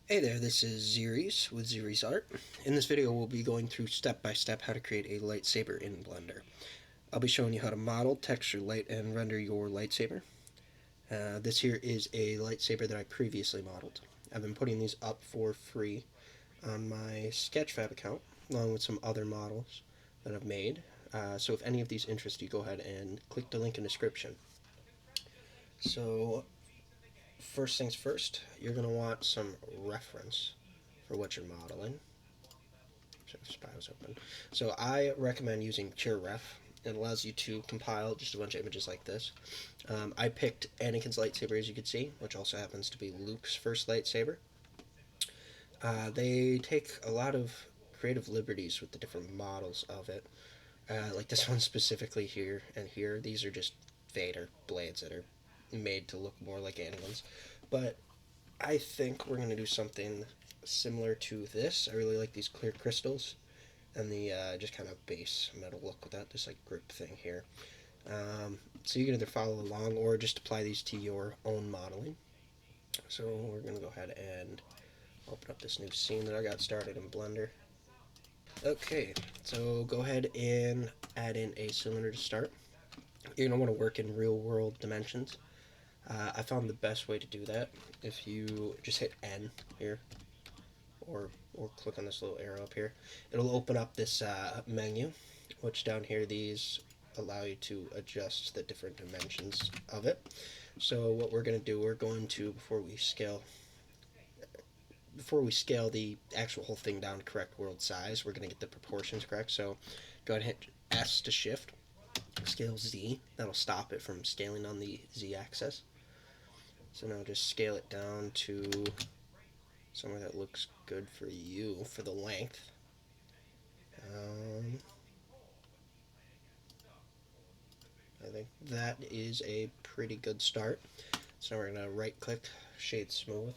Hey there, this is Zeres with Zeres Art. In this video we'll be going through step by step how to create a lightsaber in Blender. I'll be showing you how to model, texture, light, and render your lightsaber. This here is a lightsaber that I previously modeled. I've been putting these up for free on my Sketchfab account, along with some other models that I've made. So if any of these interest you, go ahead and click the link in the description. So first things first, you're going to want some reference for what you're modeling. Spy was open. So I recommend using PureRef. It allows you to compile just a bunch of images like this. I picked Anakin's lightsaber, as you can see, which also happens to be Luke's first lightsaber. They take a lot of creative liberties with the different models of it. Like this one specifically here and here. These are just Vader blades that are made to look more like Anakin's. But I think we're going to do something similar to this. I really like these clear crystals and the just kind of base metal look without this like grip thing here. So you can either follow along or just apply these to your own modeling. So we're going to go ahead and open up this new scene that I got started in Blender. Okay, so go ahead and add in a cylinder to start. You're going to want to work in real world dimensions. I found the best way to do that if you just hit N here or click on this little arrow up here. It'll open up this menu, which down here these allow you to adjust the different dimensions of it. So what we're going to do, we're going to, before we scale the actual whole thing down to correct world size, we're going to get the proportions correct. So go ahead and hit S to shift, scale Z. That'll stop it from scaling on the Z axis. So now just scale it down to somewhere that looks good for you for the length. I think that is a pretty good start. So now we're going to right click, shade smooth,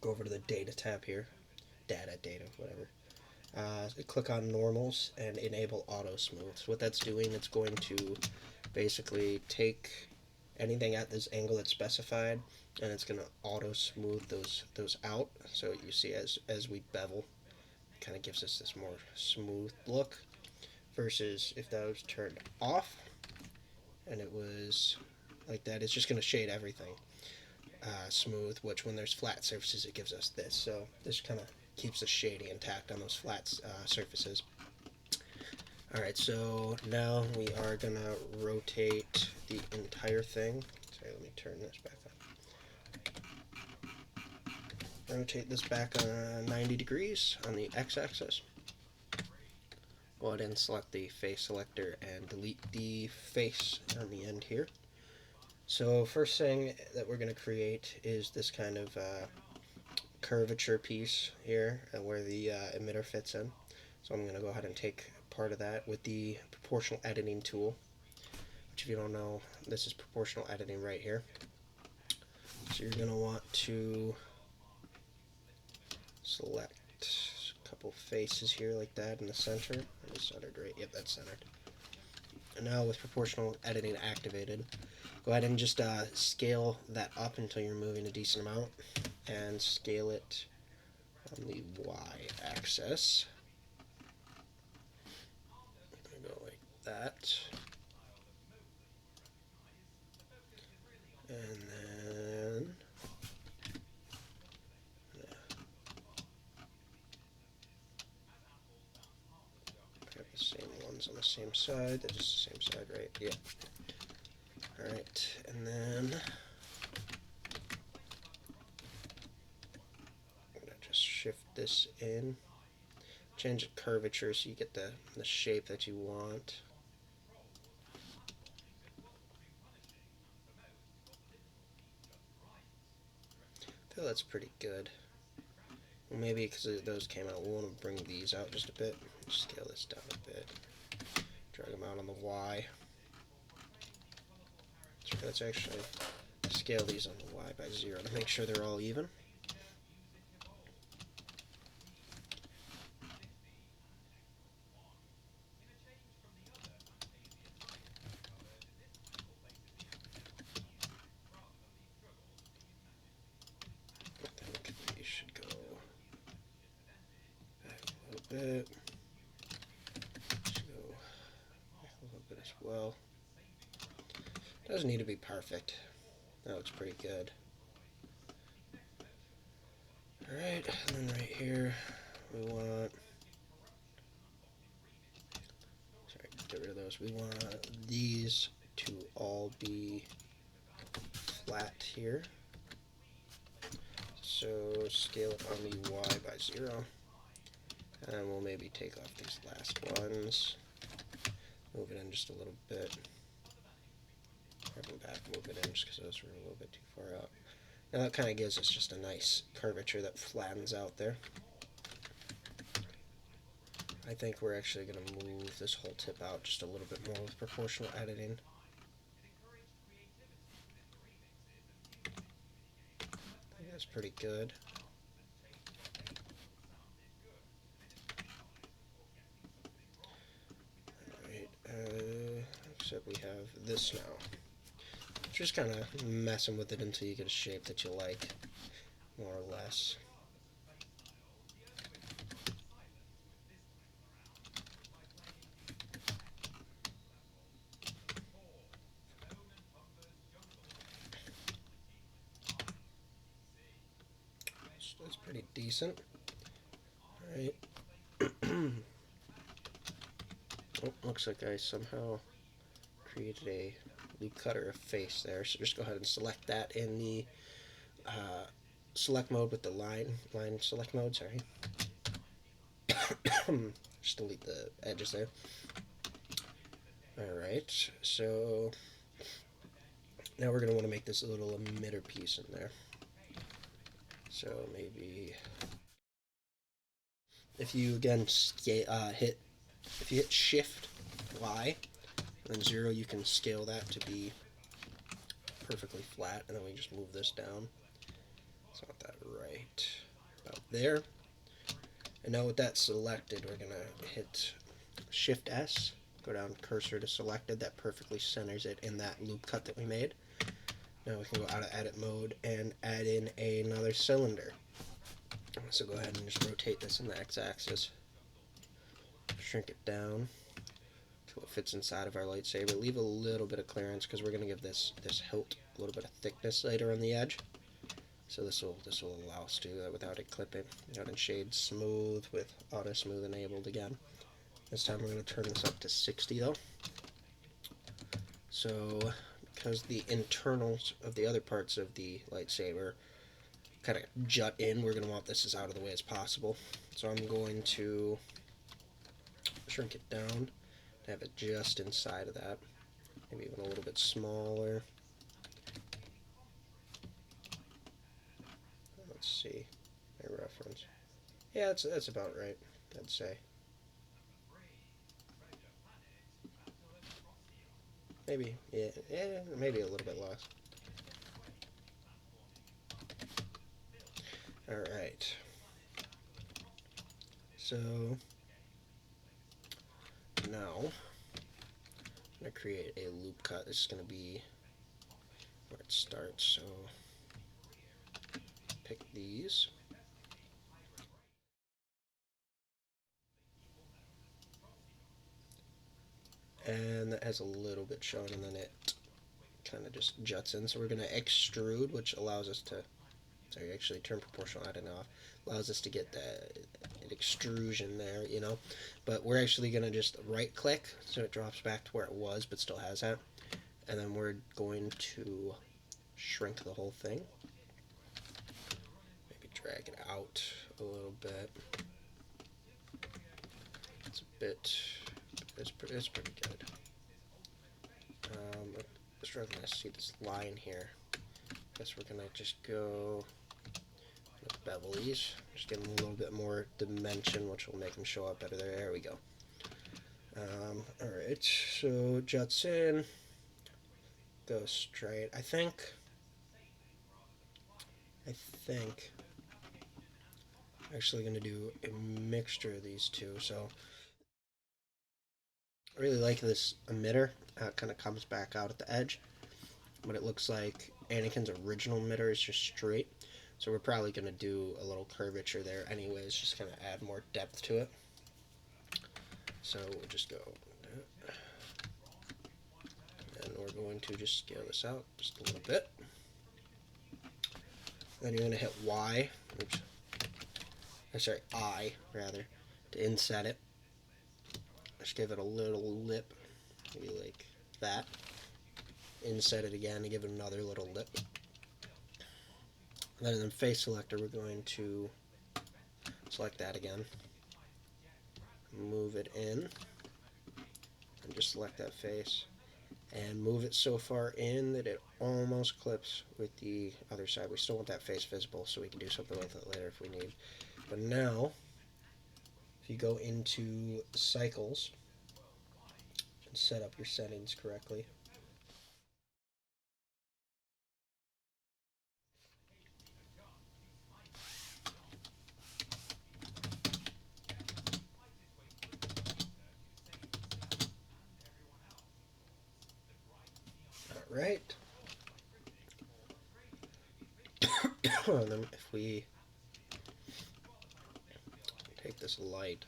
go over to the data tab here, data, whatever. Click on normals and enable auto smooth. So what that's doing, it's going to basically take anything at this angle that's specified, and it's going to auto smooth those out. So you see as we bevel, it kind of gives us this more smooth look, versus if that was turned off and it was like that, it's just going to shade everything smooth, which when there's flat surfaces it gives us this. So this kind of keeps the shading intact on those flat surfaces. Alright, so now we are going to rotate the entire thing. Sorry, let me turn this back on. Rotate this back 90 degrees on the x-axis. Go ahead and select the face selector and delete the face on the end here. So first thing that we're going to create is this kind of curvature piece here where the emitter fits in. So I'm going to go ahead and take part of that with the proportional editing tool, which if you don't know, this is proportional editing right here. So you're going to want to select a couple faces here like that in the center. Is centered right? Yep, that's centered. And now with proportional editing activated, go ahead and just scale that up until you're moving a decent amount, and scale it on the y-axis. Go like that. And then got the same ones on the same side. They're just the same side, right? Yeah. Alright, and then I'm going to just shift this in. Change the curvature so you get the shape that you want. I feel that's pretty good. Well, maybe because those came out, we want to bring these out just a bit. Just scale this down a bit. Drag them out on the Y. So let's actually scale these on the Y by 0 to make sure they're all even. bit. Let's go a little bit as well. Doesn't need to be perfect. That looks pretty good. Alright, and then right here we want, sorry, get rid of those. We want these to all be flat here. So scale it on the Y by 0. And we'll maybe take off these last ones. Move it in just a little bit. Grab them back, move it in just because those were a little bit too far out. Now that kind of gives us just a nice curvature that flattens out there. I think we're actually going to move this whole tip out just a little bit more with proportional editing. I think that's pretty good. Alright, except we have this now. Just kind of messing with it until you get a shape that you like, more or less. So that's pretty decent. Alright. Oh, looks like I somehow created a loop cutter face there, so just go ahead and select that in the select mode with the line select mode, sorry. Just delete the edges there. Alright, so now we're going to want to make this a little emitter piece in there. So maybe if you again hit Shift Y and then 0, you can scale that to be perfectly flat, and then we just move this down. It's not that right about there. And now with that selected, we're gonna hit Shift S, go down cursor to selected. That perfectly centers it in that loop cut that we made. Now we can go out of edit mode and add in another cylinder. So go ahead and just rotate this in the x-axis. Shrink it down until it fits inside of our lightsaber. Leave a little bit of clearance because we're going to give this hilt a little bit of thickness later on the edge. So this will allow us to do that without it clipping. Go ahead and shade smooth with auto smooth enabled again. This time we're going to turn this up to 60 though. So because the internals of the other parts of the lightsaber kind of jut in, we're going to want this as out of the way as possible. So I'm going to shrink it down to have it just inside of that, maybe even a little bit smaller. Let's see, my reference. Yeah, that's about right, I'd say. Maybe, yeah, maybe a little bit less. Alright. So, now, I'm going to create a loop cut. This is going to be where it starts, so pick these. And that has a little bit shown, and then it kind of just juts in. So we're going to extrude, which allows us to, sorry, actually turn proportional editing off, allows us to get an extrusion there, you know. But we're actually going to just right click so it drops back to where it was but still has that. And then we're going to shrink the whole thing. Maybe drag it out a little bit. It's a bit, it's pretty good. I'm struggling to see this line here. Guess we're gonna just go with bevel these. Just give them a little bit more dimension, which will make them show up better there. There we go. Alright, so juts in, go straight. I think I'm actually going to do a mixture of these two. So I really like this emitter. It kind of comes back out at the edge, but it looks like Anakin's original emitter is just straight. So we're probably going to do a little curvature there anyways, just kind of add more depth to it. So we'll just go, and we're going to just scale this out just a little bit. Then you're going to hit Y, oops, sorry, I rather, to inset it. Just give it a little lip, maybe like that. Inset it again and give it another little lip. And then in the face selector, we're going to select that again, move it in, and just select that face, and move it so far in that it almost clips with the other side. We still want that face visible so we can do something with it later if we need. But now, if you go into cycles and set up your settings correctly, alright. And then if we take this light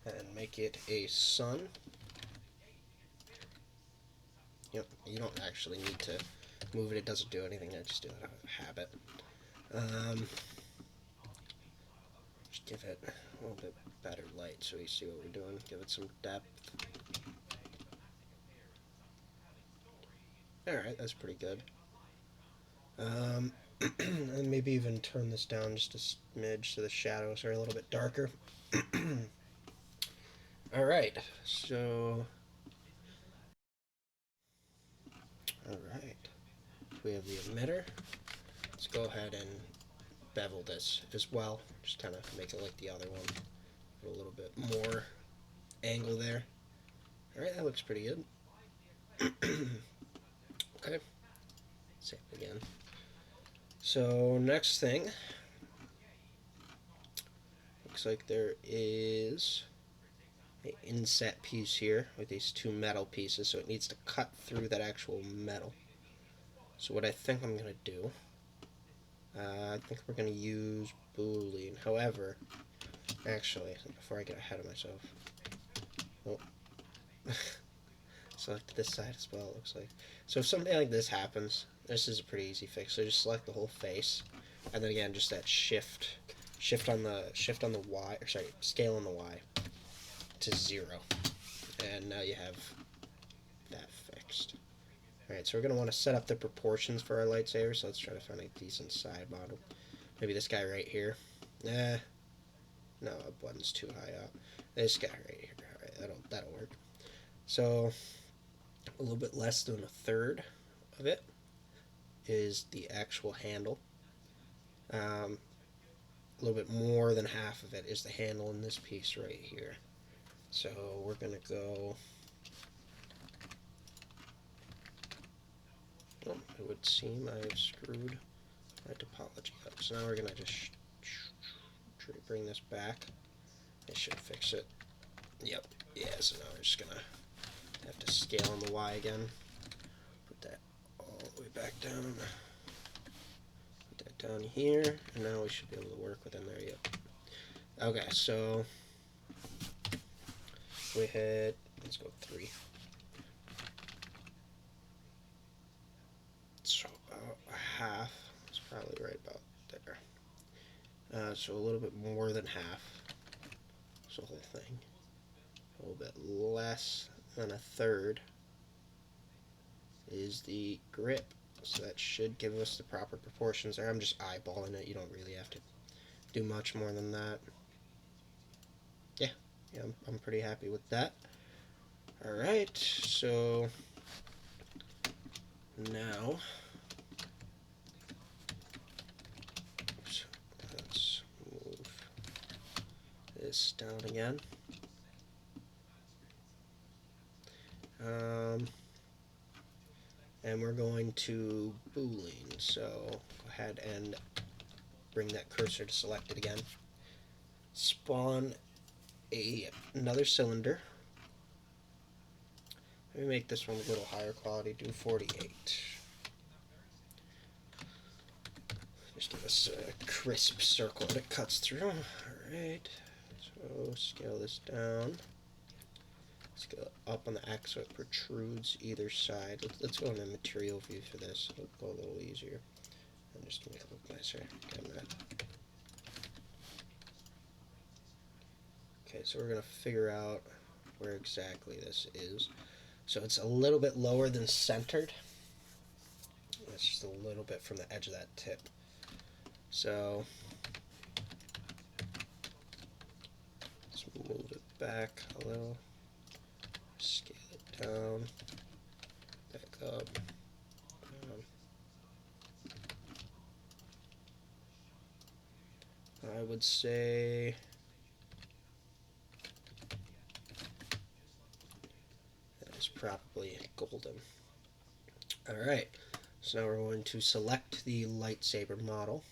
and make it a sun. Yep, you don't actually need to move it, it doesn't do anything, I just do it out of habit. Just give it a little bit better light so we see what we're doing, give it some depth. Alright, that's pretty good. And maybe even turn this down just a smidge so the shadows are a little bit darker. Alright, so... Alright, we have the emitter. Let's go ahead and bevel this as well. Just kind of make it like the other one. Put a little bit more angle there. Alright, that looks pretty good. Okay, save again. So next thing, looks like there is an inset piece here with these two metal pieces, so it needs to cut through that actual metal. So what I think I'm going to do, I think we're going to use Boolean. However, actually, before I get ahead of myself, oh, select this side as well, it looks like. So if something like this happens, this is a pretty easy fix. So just select the whole face, and then again, just that shift on the Y, or sorry, scale on the Y to 0, and now you have that fixed. Alright, so we're going to want to set up the proportions for our lightsaber, so let's try to find a decent side model. Maybe this guy right here. No, the button's too high up. This guy right here. Alright, that'll work. So, a little bit less than a third of it is the actual handle. A little bit more than half of it is the handle in this piece right here. So we're going to go... Oh, it would seem I've screwed my topology up. So now we're going to just bring this back. I should fix it. Yep. Yeah, so now we're just going to have to scale on the Y again. Put that all the way back down. Put that down here. And now we should be able to work within there. Yep. Okay, so we hit, let's go 3. So about half. It's probably right about there. So a little bit more than half. So the whole thing. A little bit less than a third is the grip. So that should give us the proper proportions there. I'm just eyeballing it. You don't really have to do much more than that. Yeah, I'm pretty happy with that. Alright, so now let's move this down again. And we're going to Boolean, so go ahead and bring that cursor to selected again. Spawn another cylinder. Let me make this one a little higher quality, do 48. Just give us a crisp circle that it cuts through. Alright. So scale this down. Let's go up on the X so it protrudes either side. Let's go into material view for this. It'll go a little easier. And just make it look nicer. Okay, so we're going to figure out where exactly this is. So it's a little bit lower than centered. It's just a little bit from the edge of that tip. So let's move it back a little. Scale it down. Back up. I would say that is probably golden. Alright, so now we're going to select the lightsaber model.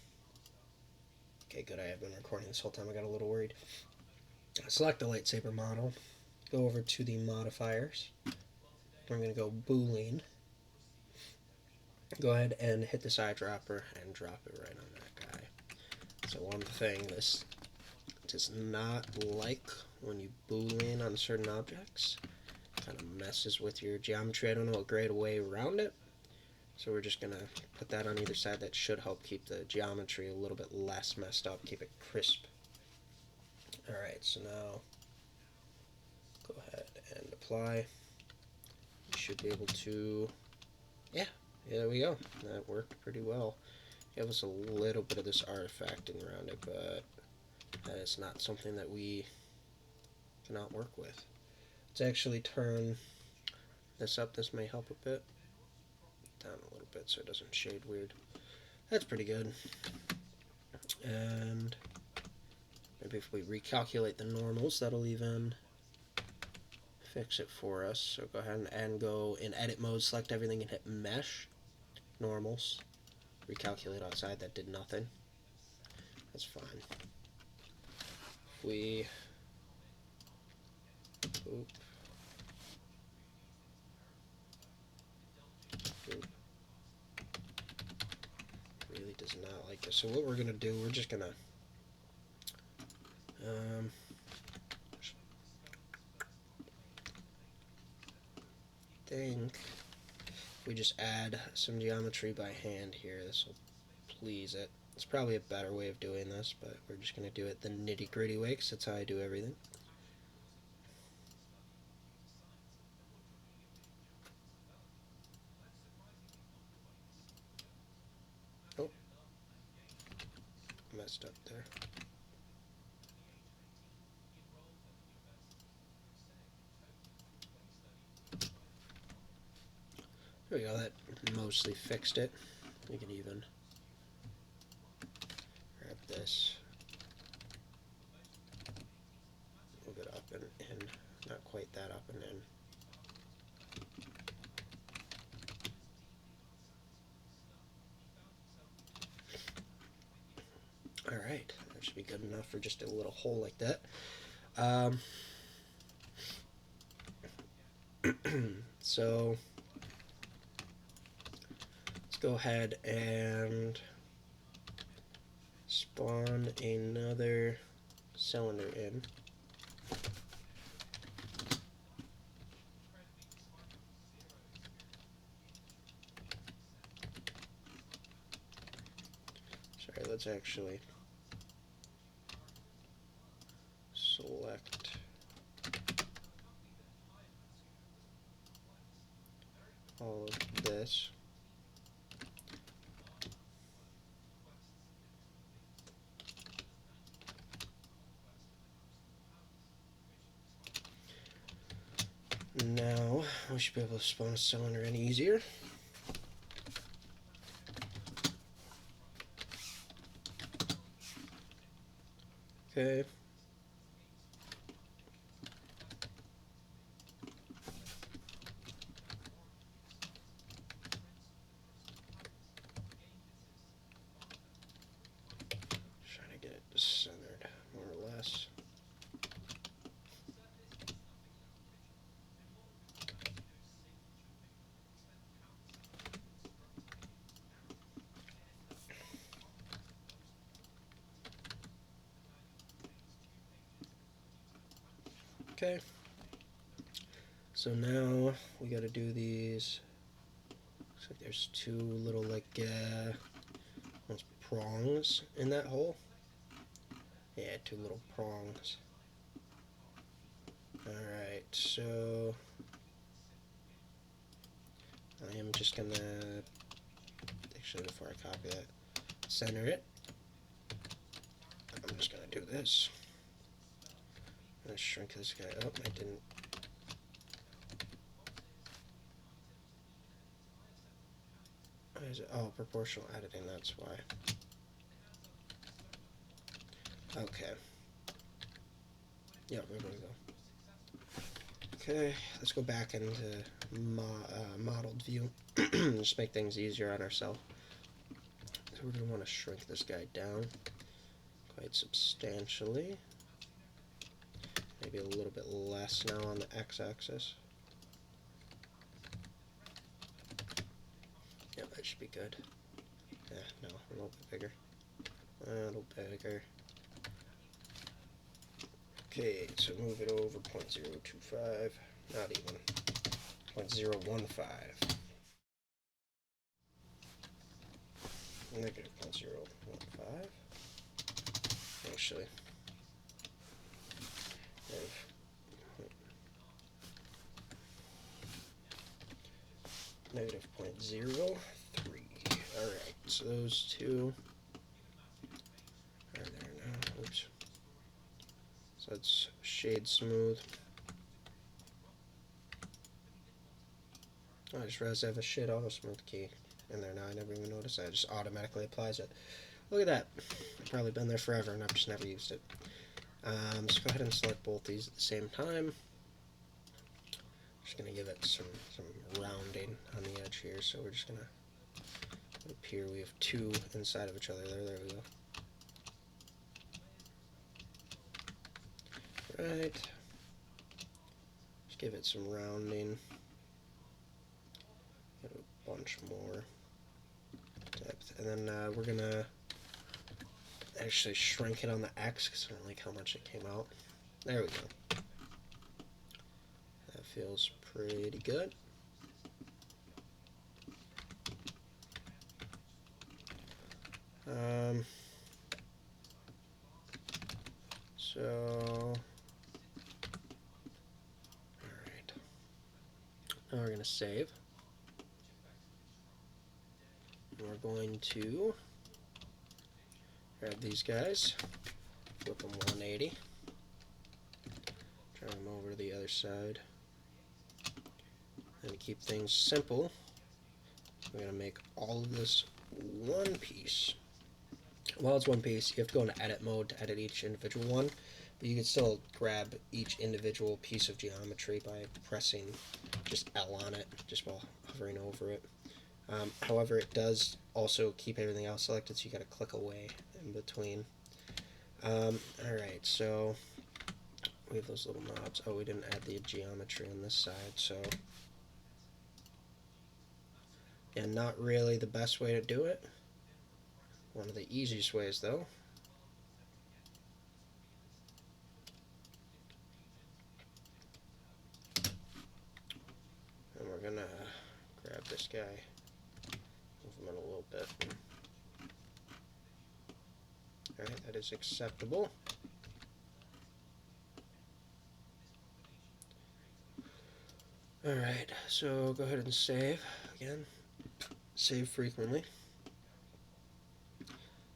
Okay, good, I have been recording this whole time, I got a little worried. Select the lightsaber model, go over to the modifiers. We're going to go Boolean. Go ahead and hit this eyedropper and drop it right on that guy. So one thing this does not like when you Boolean on certain objects, kind of messes with your geometry. I don't know a great way around it. So we're just going to put that on either side. That should help keep the geometry a little bit less messed up, keep it crisp. Alright, so now go ahead and apply. You should be able to, yeah, there we go. That worked pretty well. Give us a little bit of this artifacting around it, but that is not something that we cannot work with. Let's actually turn this up. This may help a bit. Down a little bit so it doesn't shade weird. That's pretty good. And maybe if we recalculate the normals, that'll even fix it for us. So go ahead and go in edit mode, select everything and hit mesh, normals. Recalculate outside, that did nothing. That's fine. If we really does not like this. So what we're gonna do, we're just gonna think we just add some geometry by hand here. This will please it. It's probably a better way of doing this, but we're just going to do it the nitty-gritty way because that's how I do everything. Oh, messed up there. There we go, that mostly fixed it. We can even grab this, move it up and in, not quite that up and in. Alright, that should be good enough for just a little hole like that. So let's go ahead and spawn another cylinder in. Sorry, let's actually select all of this. Now we should be able to spawn a cylinder in easier. Okay. Trying to get it centered, more or less. Okay. So now we got to do these. Looks like there's two little prongs in that hole. Yeah, two little prongs. Alright, so I am just gonna, actually before I copy that, center it. I'm just gonna do this. I'm gonna shrink this guy up. I didn't. Why is it? Oh, proportional editing, that's why. Okay. Yeah, there we go. Okay, let's go back into modeled view. Just make things easier on ourselves. So we're going to want to shrink this guy down quite substantially. Maybe a little bit less now on the x-axis. Yeah, that should be good. Yeah, no, a little bit bigger. A little bigger. Okay, so move it over 0.025, not even, 0.015. Negative 0.015. Actually, negative 0.03. Alright, so those two are there now. Oops. So it's shade smooth. Oh, I just realized I have a shade auto smooth key in there now. I never even noticed that. It just automatically applies it. Look at that. I've probably been there forever and I've just never used it. Let's go ahead and select both these at the same time. Just going to give it some rounding on the edge here. So we're just going to, up here we have two inside of each other. There we go. Right. Just give it some rounding. Get a bunch more depth. And then we're going to actually shrink it on the X because I don't like how much it came out. There we go. That feels pretty good. So, alright. Now we're going to save. And we're going to grab these guys, flip them 180, turn them over to the other side. And to keep things simple, we're going to make all of this one piece. While it's one piece, you have to go into edit mode to edit each individual one, but you can still grab each individual piece of geometry by pressing just L on it, just while hovering over it. However, it does also keep everything else selected, so you got to click away in between. Alright, so we have those little knobs. Oh, we didn't add the geometry on this side, so yeah, not really the best way to do it. One of the easiest ways, though. And we're gonna grab this guy, move him in a little bit. Alright, that is acceptable. Alright, so go ahead and save again. Save frequently.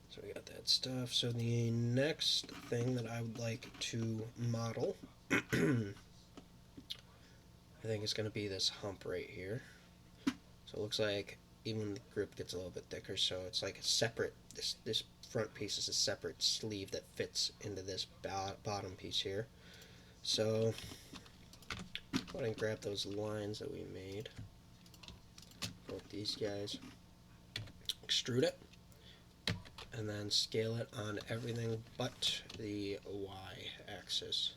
So we got that stuff. So the next thing that I would like to model, I think it's going to be this hump right here. So it looks like even the grip gets a little bit thicker, so it's like a separate, this front piece is a separate sleeve that fits into this bottom piece here. So go ahead and grab those lines that we made, both these guys, extrude it, and then scale it on everything but the y-axis.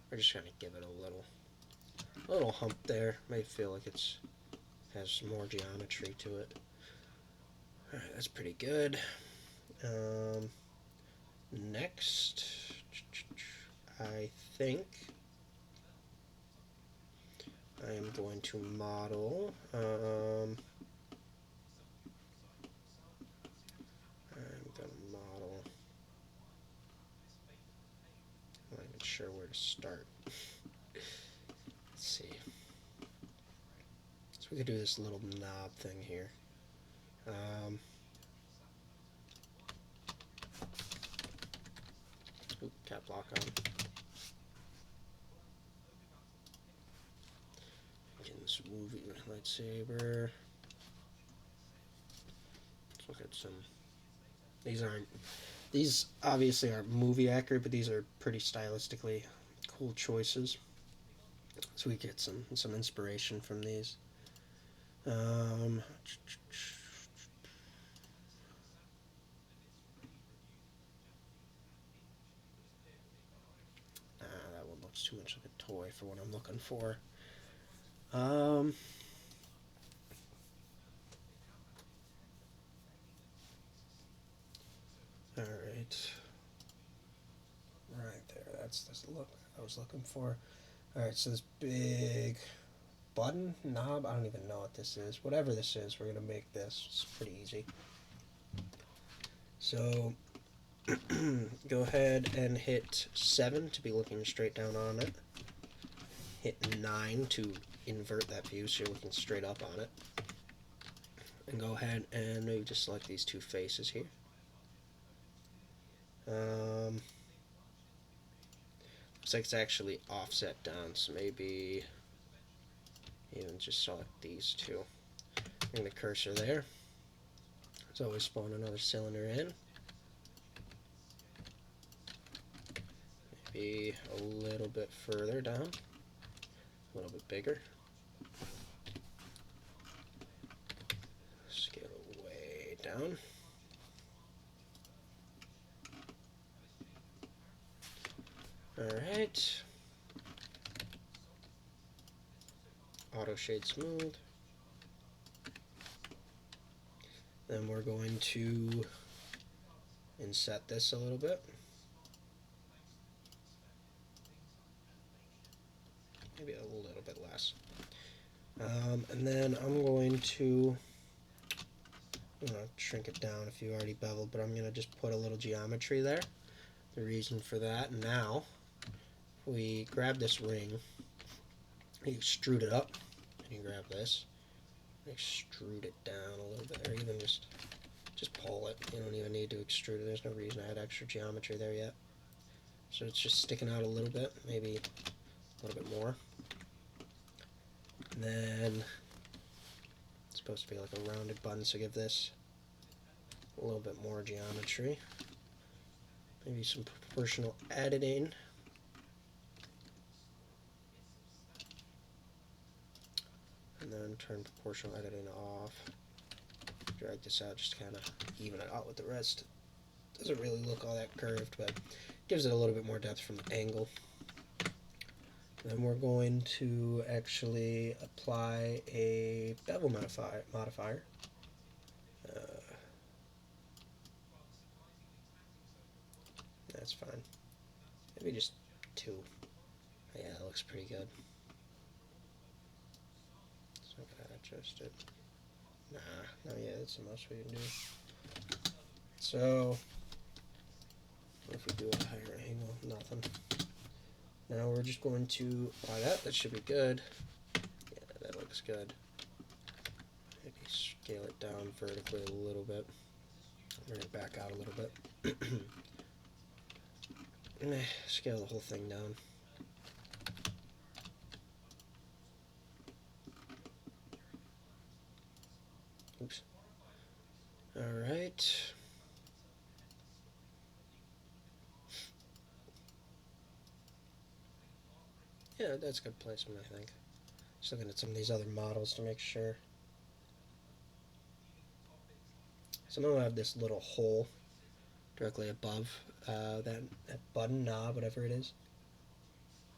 We're just going to give it a little hump there. May feel like it's has more geometry to it. Alright, that's pretty good. Next, I think I am going to model. I'm going to model. I'm not even sure where to start. Let's see. So we could do this little knob thing here. Oop, cap lock on. Getting this movie lightsaber. Let's look at some. These obviously aren't movie accurate, but these are pretty stylistically cool choices. So we get some inspiration from these. That one looks too much like a toy for what I'm looking for. All right. Right there. That's the look I was looking for. All right. So this big button knob. I don't even know what this is. Whatever this is, we're gonna make this. It's pretty easy. So go ahead and hit 7 to be looking straight down on it. Hit 9 to invert that view so you're looking straight up on it. And go ahead and maybe just select these two faces here. Looks like it's actually offset down, so maybe even just select these two. Bring the cursor there. Let's always spawn another cylinder in. Maybe a little bit further down, a little bit bigger. Scale it way down. Alright. Auto shade smooth. Then we're going to inset this a little bit. Maybe a little bit less. And then I'm going to shrink it down if you already beveled, but I'm going to just put a little geometry there. The reason for that, now, we grab this ring, you extrude it up, and you grab this, extrude it down a little bit, or even just pull it. You don't even need to extrude it. There's no reason I had extra geometry there yet. So it's just sticking out a little bit, maybe a little bit more. And then it's supposed to be like a rounded button, so give this a little bit more geometry. Maybe some proportional editing. And then turn proportional editing off. Drag this out just to kind of even it out with the rest. Doesn't really look all that curved, but gives it a little bit more depth from the angle. Then we're going to actually apply a bevel modifier. That's fine. Maybe just 2. Yeah, that looks pretty good. So I'm gonna adjust it. No, yeah, that's the most we can do. So what if we do a higher angle? Nothing. Now we're just going to apply that. That should be good. Yeah, that looks good. Maybe scale it down vertically a little bit. Bring it back out a little bit. Scale the whole thing down. Oops. Alright. Yeah, that's a good placement, I think. Just looking at some of these other models to make sure. Some of them have this little hole directly above that button knob, whatever it is.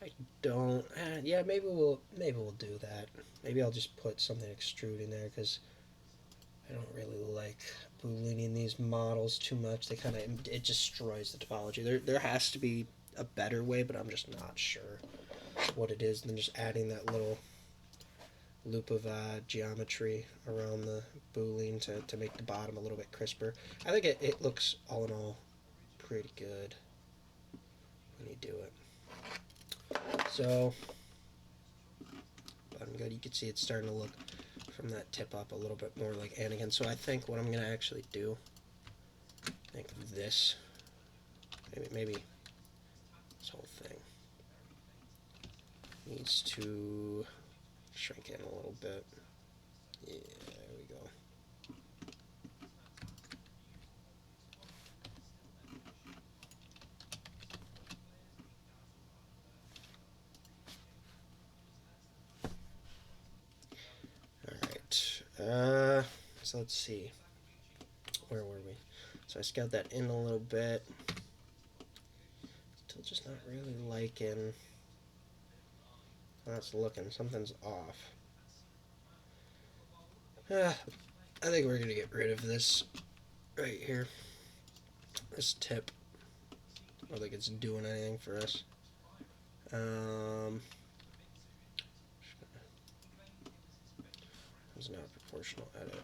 I don't. Yeah, maybe we'll do that. Maybe I'll just put something extrude in there because I don't really like boolining these models too much. They kind of it destroys the topology. There has to be a better way, but I'm just not sure what it is than just adding that little loop of geometry around the boolean to make the bottom a little bit crisper. I think it looks all in all pretty good when you do it. So, bottom good. You can see it's starting to look from that tip up a little bit more like Anakin. So I think what I'm going to actually do, I think this, maybe this whole thing needs to shrink in a little bit. Yeah, there we go. Alright, so let's see. Where were we? So I scaled that in a little bit. Still just not really liking how it's looking. Something's off. I think we're going to get rid of this right here. This tip. I don't think it's doing anything for us. It's not a proportional edit.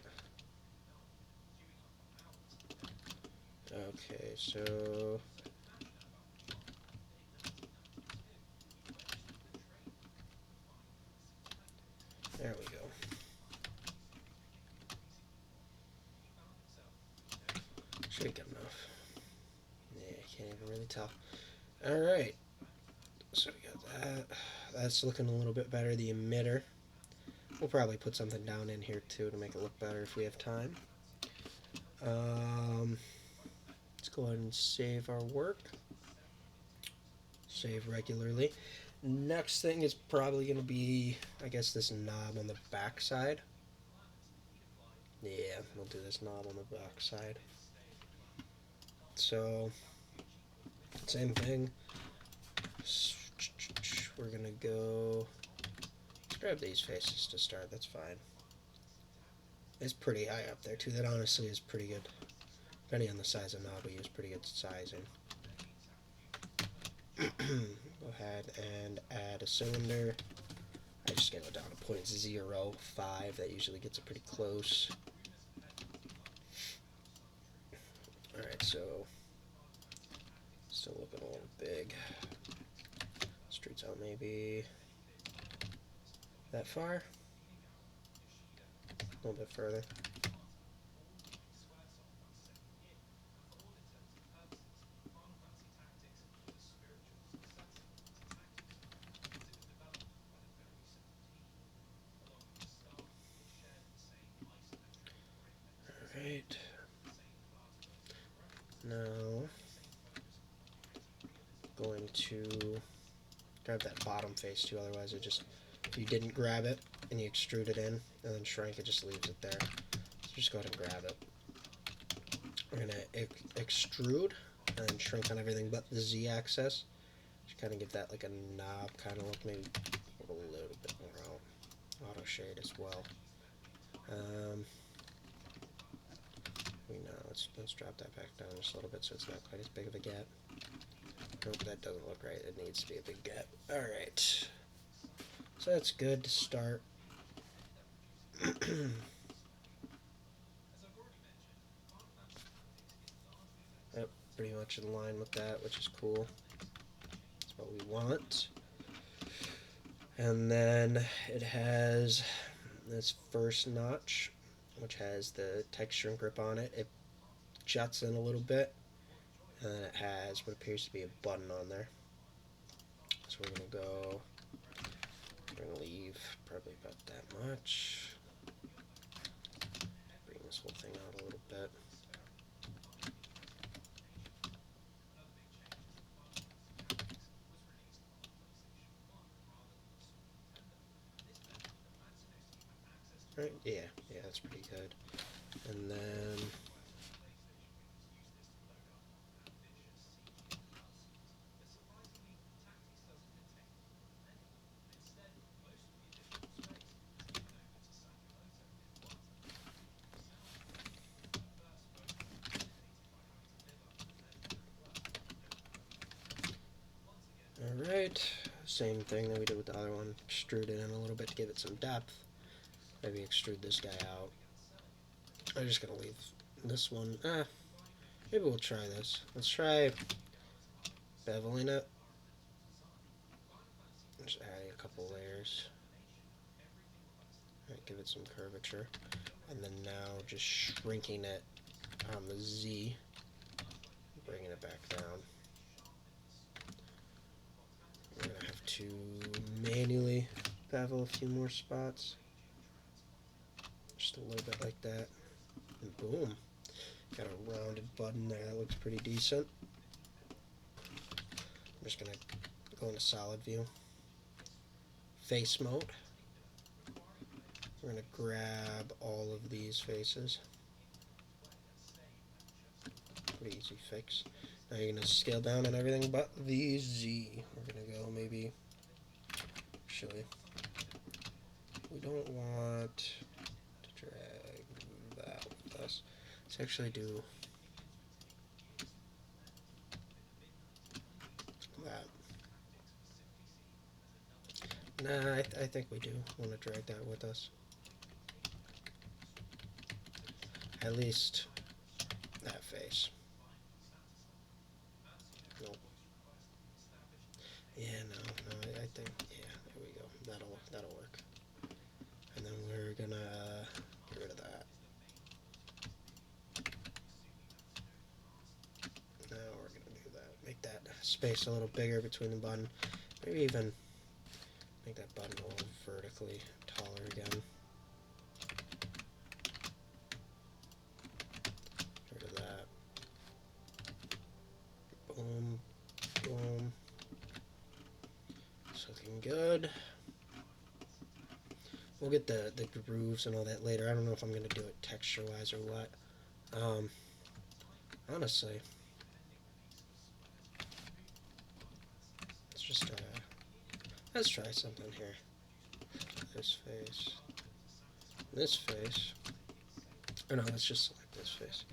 Okay, so there we go. Should be good enough. Yeah, I can't even really tell. Alright, so we got that. That's looking a little bit better. The emitter. We'll probably put something down in here too to make it look better if we have time. Let's go ahead and save our work. Save regularly. Next thing is probably going to be, I guess, this knob on the back side. Yeah, we'll do this knob on the back side. So, same thing. We're going to go... Let's grab these faces to start, that's fine. It's pretty high up there too, that honestly is pretty good. Depending on the size of knob we use, pretty good sizing. Go ahead and add a cylinder. I just get it down to 0.05. That usually gets it pretty close. Alright, so still looking a little big. Streets out maybe that far. A little bit further. Alright. Now, going to grab that bottom face too, otherwise it just, if you didn't grab it and you extrude it in and then shrink, it just leaves it there. So just go ahead and grab it. We're going to extrude and then shrink on everything but the Z-axis. Just kind of give that like a knob kind of look, maybe a little bit more out. Auto shade as well. Let's drop that back down just a little bit so it's not quite as big of a gap. Nope, that doesn't look right. It needs to be a big gap. Alright. So that's good to start. Yep, pretty much in line with that, which is cool. That's what we want. And then it has this first notch, which has the texture and grip on it. It juts in a little bit, and then it has what appears to be a button on there. So we're going to go, we're going to leave probably about that much. Bring this whole thing out a little bit. Right, yeah, that's pretty good. And then alright, same thing that we did with the other one. Extrude it in a little bit to give it some depth. Maybe extrude this guy out. I'm just gonna leave this one. Maybe we'll try this. Let's try beveling it. Just adding a couple layers. Right, give it some curvature. And then now just shrinking it on the Z. Bringing it back down. We're going to have to manually bevel a few more spots. Just a little bit like that. And boom. Got a rounded button there. That looks pretty decent. I'm just going to go into solid view. Face mode. We're going to grab all of these faces. Pretty easy fix. Now you're going to scale down on everything but the Z. We're going to go maybe, actually, we don't want to drag that with us. Let's actually do that. Nah, I think we do want to drag that with us. At least that face. Nope. Yeah, no, I think, yeah, there we go. That'll work. And then we're gonna get rid of that. Now we're gonna do that. Make that space a little bigger between the button. Maybe even make that button a little vertically taller again. Get rid of that. Boom, boom. It's looking good. We'll get the grooves and all that later. I don't know if I'm going to do it texture-wise or what. Honestly, let's try something here. This face. Or no, let's just select this face.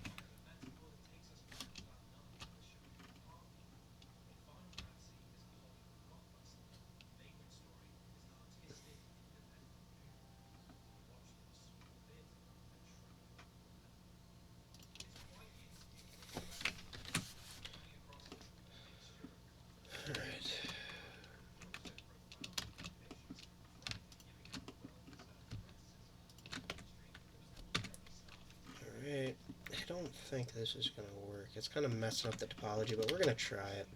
Alright, I don't think this is going to work. It's kind of messing up the topology, but we're going to try it.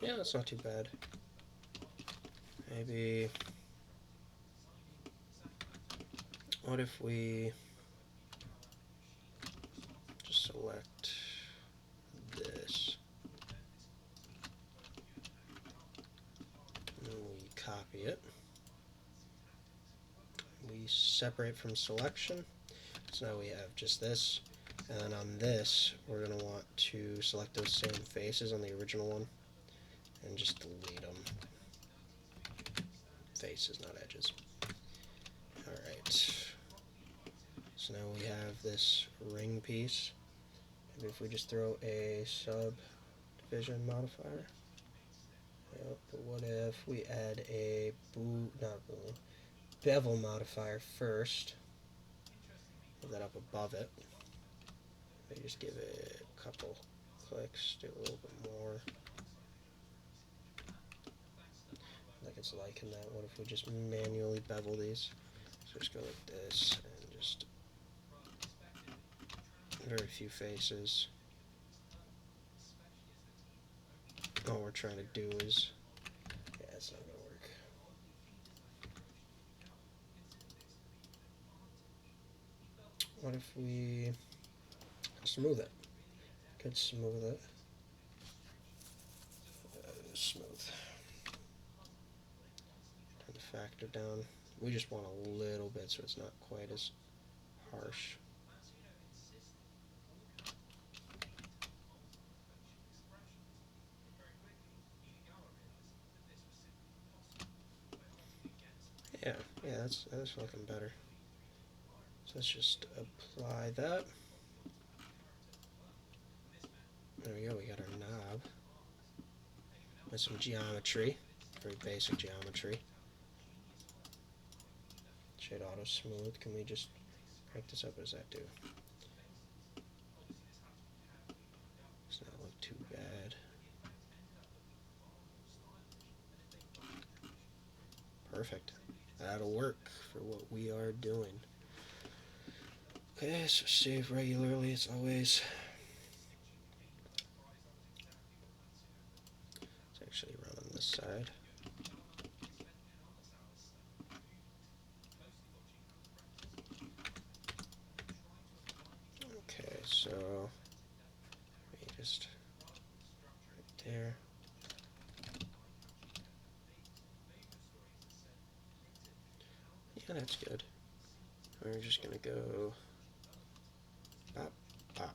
Yeah, that's not too bad. Maybe, what if we just select this, and we copy it, we separate from selection, so now we have just this, and then on this, we're going to want to select those same faces on the original one, and just delete them. Faces, not edges. Alright. So now we have this ring piece. Maybe if we just throw a subdivision modifier. Yep, but what if we add a bevel modifier first? Put that up above it. Maybe just give it a couple clicks, do a little bit more. Like it's liking that. What if we just manually bevel these? So just go like this and just very few faces. All we're trying to do is, yeah, it's not gonna work. What if we smooth it? Could smooth it. Smooth. Turn the factor down. We just want a little bit so it's not quite as harsh. Yeah, Yeah, that's looking better. So let's just apply that. There we go, we got our knob. With some geometry. Very basic geometry. Should auto smooth. Can we just crank this up? What does that do? Does not look too bad. Perfect. That'll work for what we are doing. Okay, so save regularly as always. Let's actually run on this side. Okay, so let me just right there. Yeah, that's good. We're just gonna go pop, pop.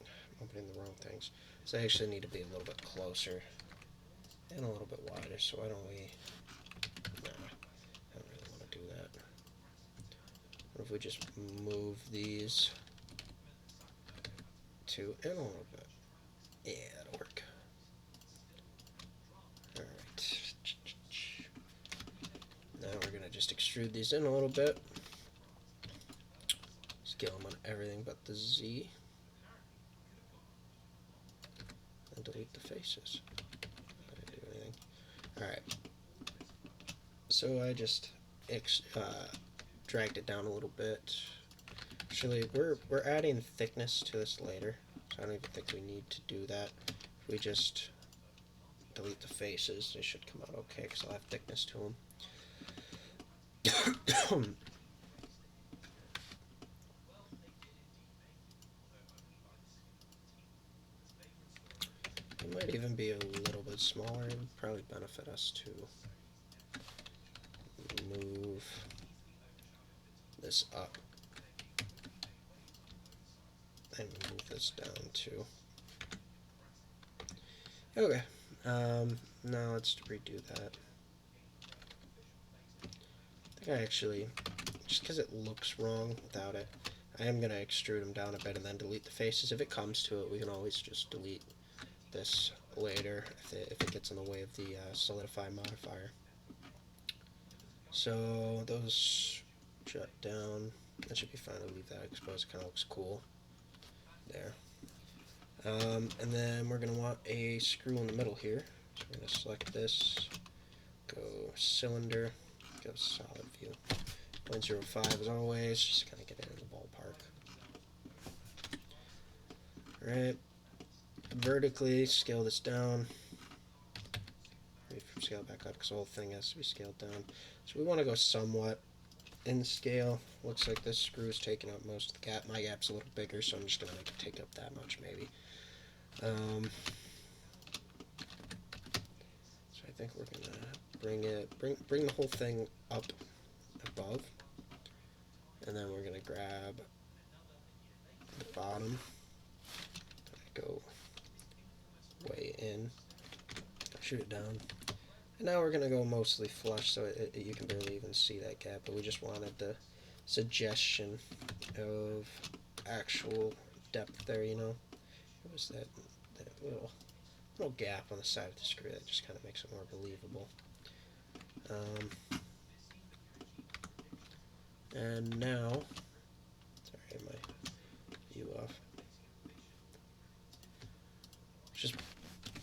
I'm opening the wrong things. So I actually need to be a little bit closer and a little bit wider. So why don't we? Nah, I don't really want to do that. What if we just move these two in a little bit? Yeah, that'll work. Alright. Now we're going to just extrude these in a little bit. Scale them on everything but the Z. And delete the faces. I didn't do anything. Alright. So I just dragged it down a little bit. Actually, we're adding thickness to this later, so I don't even think we need to do that. If we just delete the faces, they should come out okay, because I'll have thickness to them. It might even be a little bit smaller. It would probably benefit us to move this up and move this down too. Okay, now let's redo that. I think I actually, just because it looks wrong without it, I am going to extrude them down a bit and then delete the faces. If it comes to it, we can always just delete this later if it gets in the way of the solidify modifier. So those shut down. That should be fine to leave that exposed. It kind of looks cool there. And then we're going to want a screw in the middle here. So we're going to select this, go cylinder, go solid view. 0.05 as always, just kind of get it in the ballpark. Alright, vertically scale this down. Scale back up because the whole thing has to be scaled down. So we want to go somewhat in scale. Looks like this screw is taking up most of the gap. My gap's a little bigger, so I'm just going to make it take up that much maybe. So I think we're going to bring the whole thing up above. And then we're going to grab the bottom, go way in, shoot it down. And now we're going to go mostly flush, so you can barely even see that gap, but we just wanted the suggestion of actual depth there, you know. It was that little gap on the side of the screw that just kind of makes it more believable. And now, sorry, my view off. Just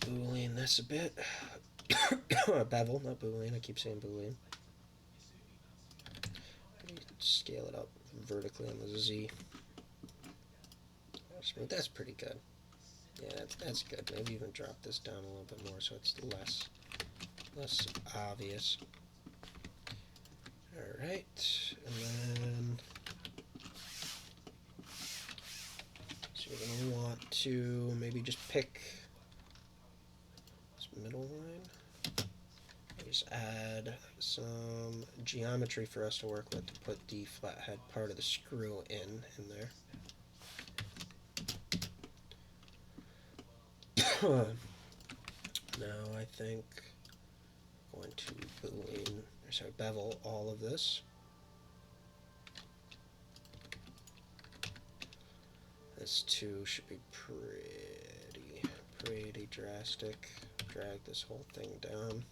boolean this a bit. Bevel, not boolean. I keep saying boolean. Scale it up vertically on the Z. That's pretty good. Yeah, that's good. Maybe even drop this down a little bit more so it's less obvious. Alright, and then so you're going to want to maybe just pick this middle line. Just add some geometry for us to work with to put the flathead part of the screw in there. Now I think going to bevel all of this. This too should be pretty drastic. Drag this whole thing down.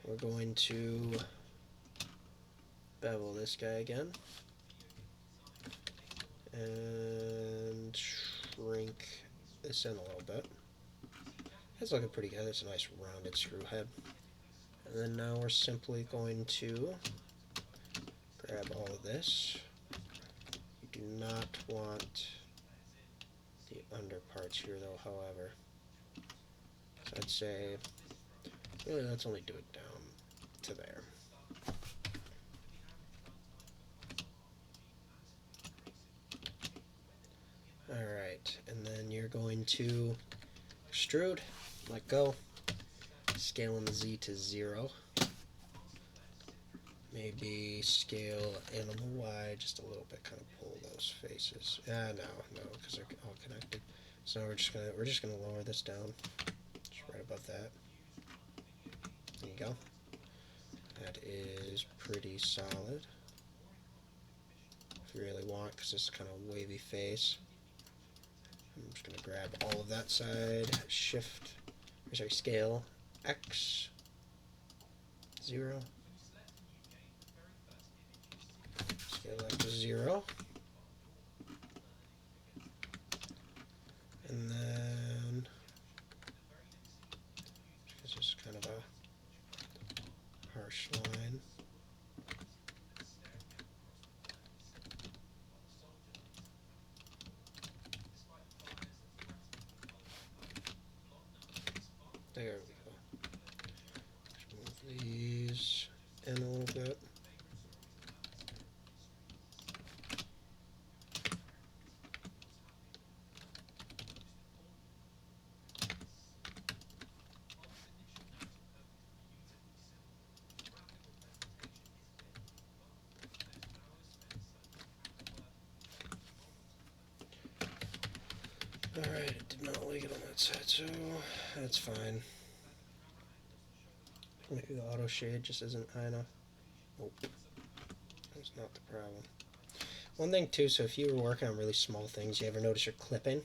We're going to bevel this guy again and shrink this in a little bit. That's looking pretty good. It's a nice rounded screw head. And then now we're simply going to grab all of this. You do not want the under parts here though, however. So I'd say, really, let's only do it down to there. Alright, and then you're going to extrude, let go, scaling the Z to 0. Maybe scale animal Y just a little bit, kind of pull those faces. No, because they're all connected. So we're just gonna lower this down, just right above that. There you go. That is pretty solid. If you really want, because this is kind of wavy face. I'm just gonna grab all of that side, scale X 0. Scale X to 0. And then it's just kind of a harsh line. There we go. Just move these in a little bit. Alright, it did not like it on that side, so that's fine. Maybe the auto shade just isn't high enough. Nope. That's not the problem. One thing too, so if you were working on really small things, you ever notice you're clipping?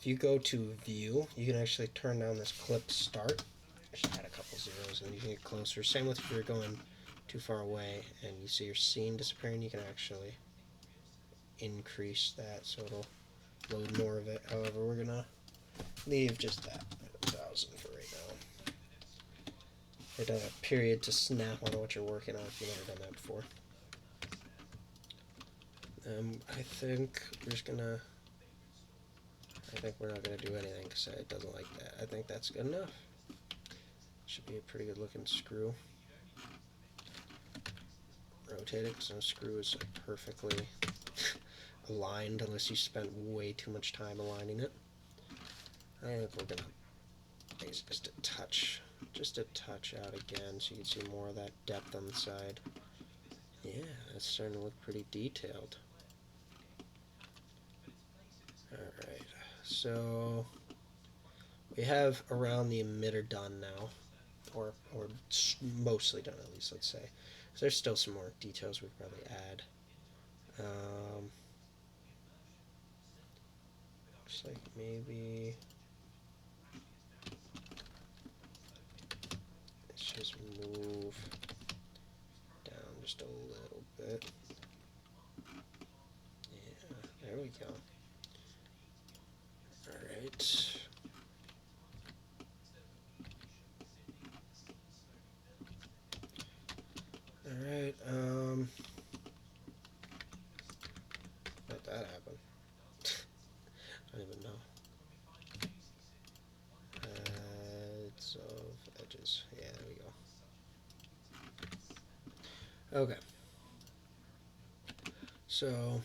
If you go to view, you can actually turn down this clip start. Just add a couple zeros and you can get closer. Same with if you're going too far away and you see your scene disappearing, you can actually increase that so it'll load more of it. However, we're gonna leave just that at 1000 for right now. Hit a period to snap on what you're working on if you've never done that before. I think we're not gonna do anything because it doesn't like that. I think that's good enough. Should be a pretty good looking screw. Rotate it because no screw is perfectly aligned unless you spent way too much time aligning it. I think we're gonna raise just a touch out again so you can see more of that depth on the side. Yeah, that's starting to look pretty detailed. Alright, so we have around the emitter done now, or mostly done at least, let's say. So there's still some more details we could probably add. Looks like maybe let's just move down just a little bit. Yeah, there we go. Alright. Alright, let that happen. I don't even know. Heads of edges. Yeah, there we go. Okay. So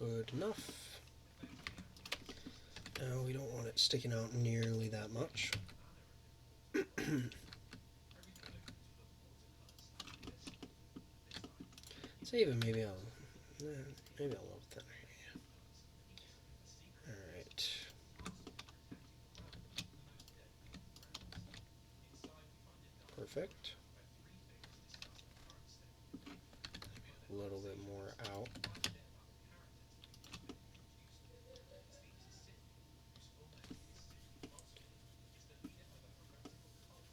Good enough. Now we don't want it sticking out nearly that much. So even maybe a little thinner. Yeah. All right. Perfect. A little bit more out.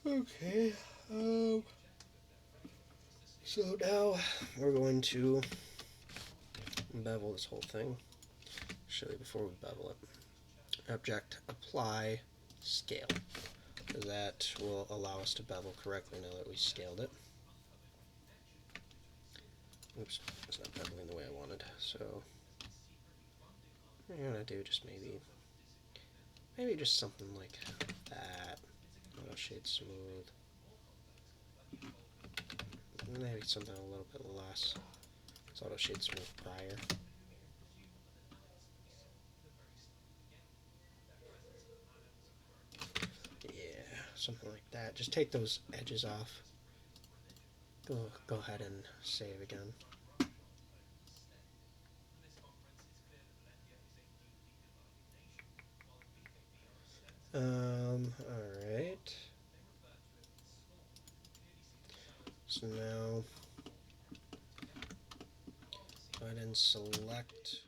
Okay. So now we're going to bevel this whole thing. Show you before we bevel it. Object, apply, scale. That will allow us to bevel correctly now that we scaled it. Oops, it's not beveling the way I wanted. So I'm gonna do just maybe just something like that. Auto shade smooth. Maybe something a little bit less. It's auto shade smooth prior. Yeah, something like that. Just take those edges off. Go ahead and save again. Alright. So now go ahead and select.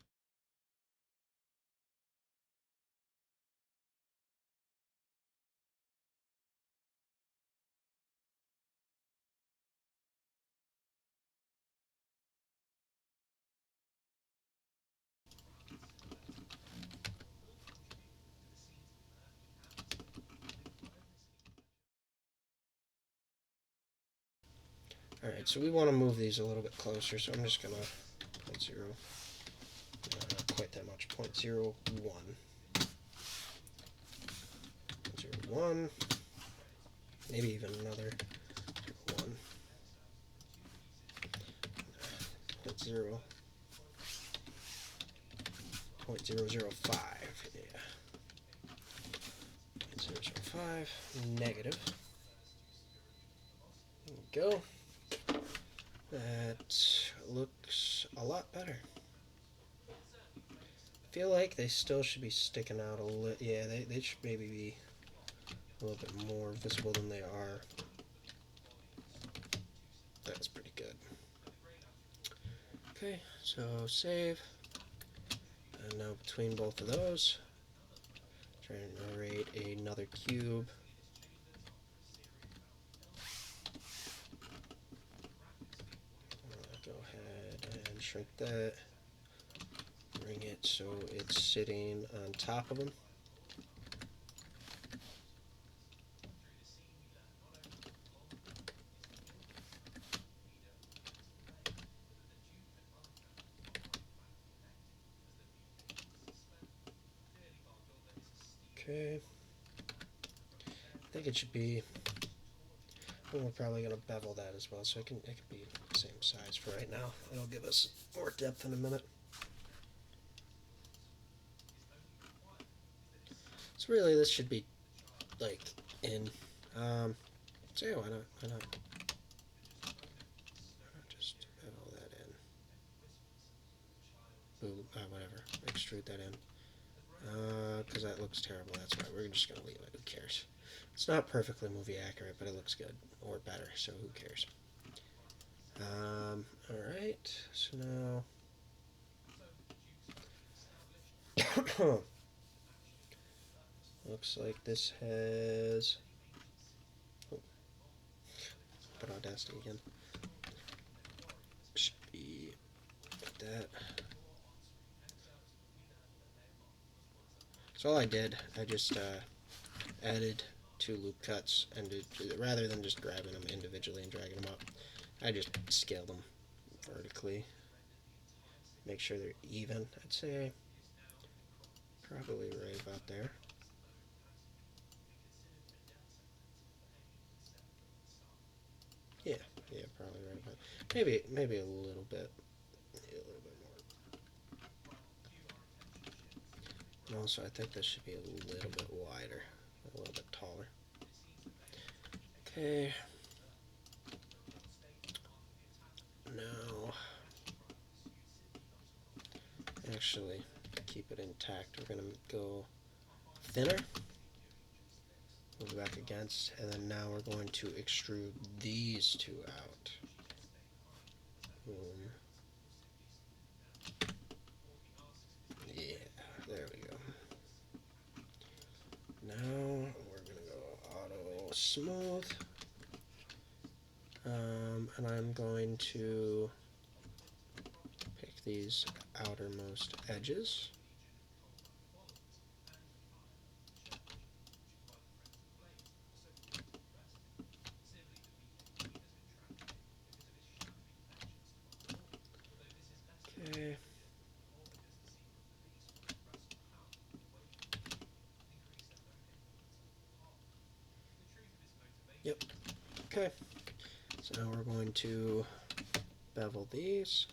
Alright, so we want to move these a little bit closer, so I'm just going to 0.0, not quite that much, 0.01, 0.01, maybe even another 1, 0.0, 0.005, yeah, 0.005, negative, there we go. That looks a lot better. I feel like they still should be sticking out a little. Yeah, they should maybe be a little bit more visible than they are. That's pretty good. Okay, so save. And now between both of those, try and narrate another cube. Go ahead and shrink that. Bring it so it's sitting on top of them. Okay. I think it should be. We're probably going to bevel that as well, so it can be the same size for right now. It'll give us more depth in a minute. So really, this should be like in. So yeah, why not? Why not? Just bevel that in. Boom. Whatever. Extrude that in. Because that looks terrible. That's why we're just gonna leave it. Who cares? It's not perfectly movie accurate, but it looks good or better. So who cares? All right. So now. Looks like this has. Oh, put Audacity again. Should be like that. So all I did, I just added 2 loop cuts, and rather than just grabbing them individually and dragging them up, I just scaled them vertically. Make sure they're even. I'd say probably right about there. Yeah, probably right about. Maybe a little bit more. Also, I think this should be a little bit wider, a little bit taller. Okay. Now, actually, keep it intact. We're going to go thinner, move back against, and then now we're going to extrude these two out. Boom. Yeah, there we go. Now we're going to go auto smooth. And I'm going to pick these outermost edges. Okay. Yep. Okay. So now we're going to bevel these.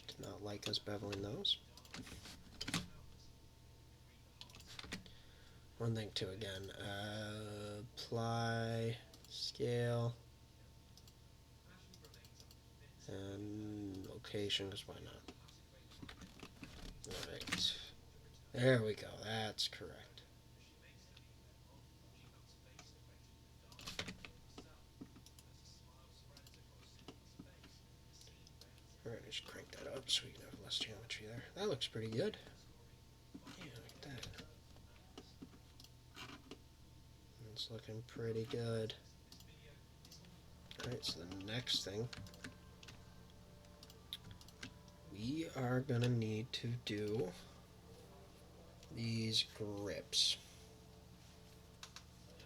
Did not like us beveling those. One thing too, again, apply, scale, and location, because why not? Alright. There we go, that's correct. Alright, just crank that up so we can have less geometry there. That looks pretty good. Yeah, like that. It's looking pretty good. Alright, so the next thing, we are going to need to do these grips.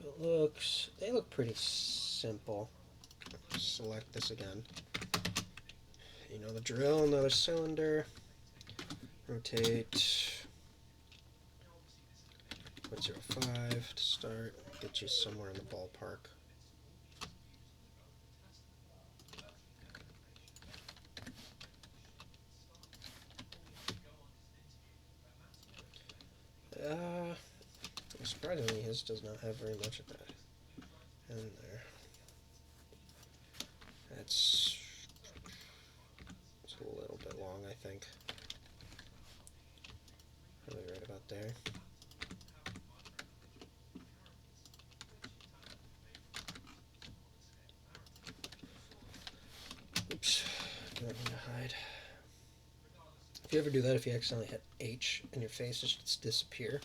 So they look pretty simple. Select this again. You know the drill, another cylinder. Rotate 0.05 to start. Get you somewhere in the ballpark. Surprisingly, his does not have very much of that in there. It's a little bit long, I think. Probably right about there. Oops, don't need to hide. If you ever do that, if you accidentally hit H and your face just disappear,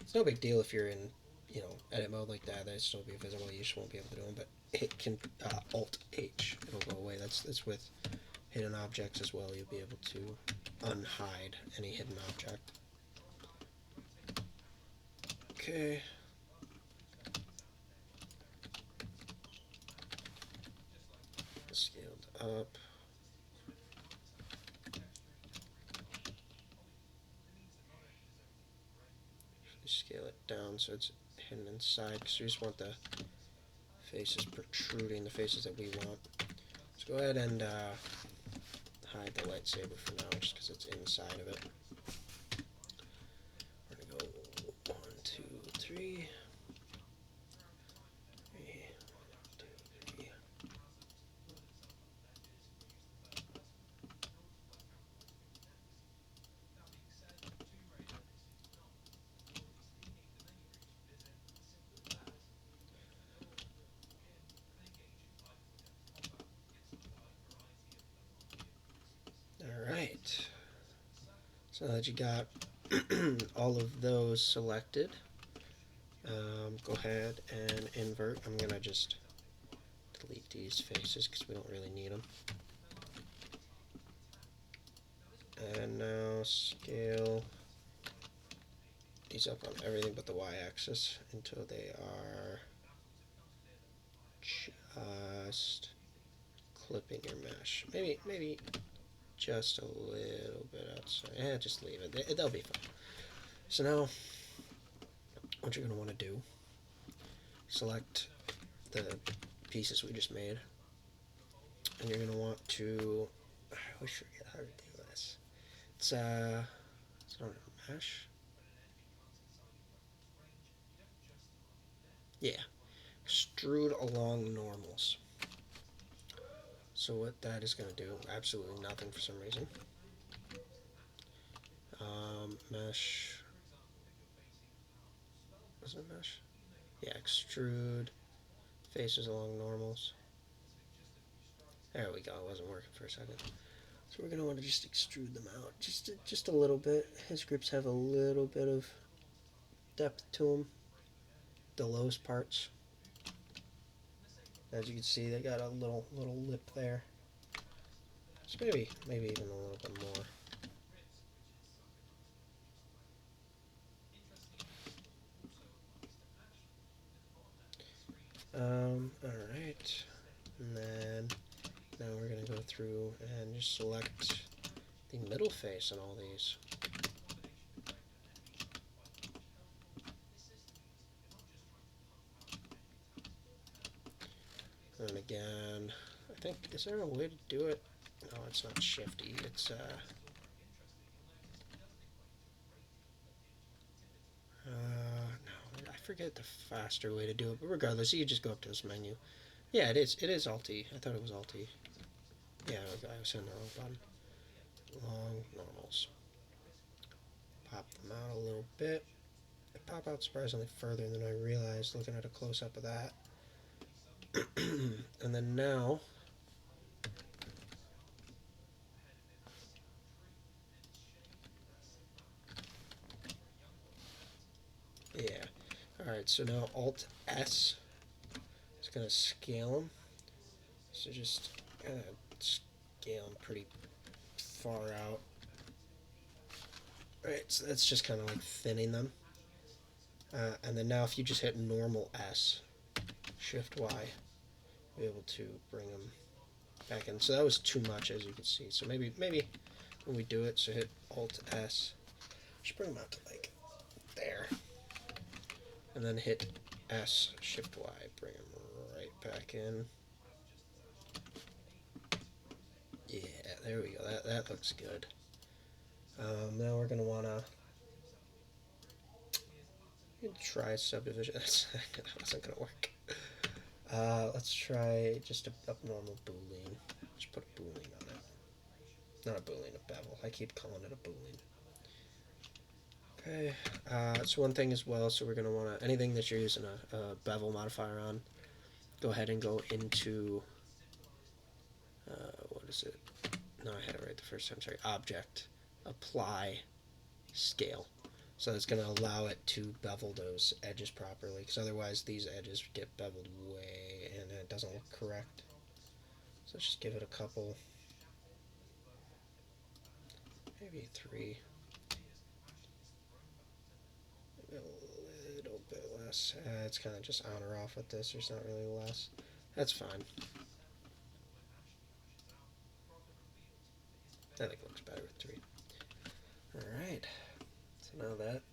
it's no big deal if you're in, edit mode like that. That'd still be visible. You just won't be able to do them. But it can Alt H. It'll go away. That's with hidden objects as well. You'll be able to unhide any hidden object. Okay. Scaled up. Scale it down so it's hidden inside, because we just want the faces protruding, the faces that we want. Let's go ahead and hide the lightsaber for now, just because it's inside of it. We're going to go 1, 2, 3. 3, 2, 3. Alright. So now that you got all of those selected, go ahead and invert. I'm going to just delete these faces because we don't really need them. And now scale these up on everything but the y-axis until they are just clipping your mesh. Maybe just a little bit outside. Just leave it. They'll be fine. So now, what you're going to want to do, select the pieces we just made, and you're going to want to, I always forget how to do this. It's It's under mesh. Yeah, extrude along normals. So what that is going to do, absolutely nothing for some reason. Mesh. Was it mesh? Yeah, extrude faces along normals. There we go. It wasn't working for a second. So we're going to want to just extrude them out just a little bit. His grips have a little bit of depth to them. The lowest parts. As you can see, they got a little lip there. So maybe even a little bit more. Alright. And then now we're going to go through and just select the middle face on all these. And again, I think, is there a way to do it? No, it's not shifty. It's, no, I forget the faster way to do it, but regardless, you just go up to this menu. Yeah, it is. It is Alt-E. I thought it was Alt-E. Yeah, I was hitting the wrong button. Long normals. Pop them out a little bit. They pop out surprisingly further than I realized looking at a close-up of that. And then now, yeah. Alright, so now Alt-S is going to scale them. So just kind of scale them pretty far out. Alright, so that's just kind of like thinning them. And then now if you just hit normal S, Shift Y, you'll be able to bring them back in. So that was too much, as you can see. So maybe when we do it, so hit Alt S, just bring them out to like there. And then hit S, Shift Y, bring them right back in. Yeah, there we go. That looks good. Now we're going to want to try subdivision. That wasn't going to work. Let's try just a normal boolean. Just put a boolean on it. Not a boolean, a bevel. I keep calling it a boolean. Okay. So one thing as well, so we're going to want to, anything that you're using a bevel modifier on, go ahead and go into, what is it? No, I had it right the first time, sorry. Object, apply, scale. So it's going to allow it to bevel those edges properly, because otherwise these edges get beveled way, and it doesn't look correct. So let's just give it a couple, maybe 3. Maybe a little bit less. It's kind of just on or off with this. There's not really less. That's fine. I think it looks better with 3. Alright. So now that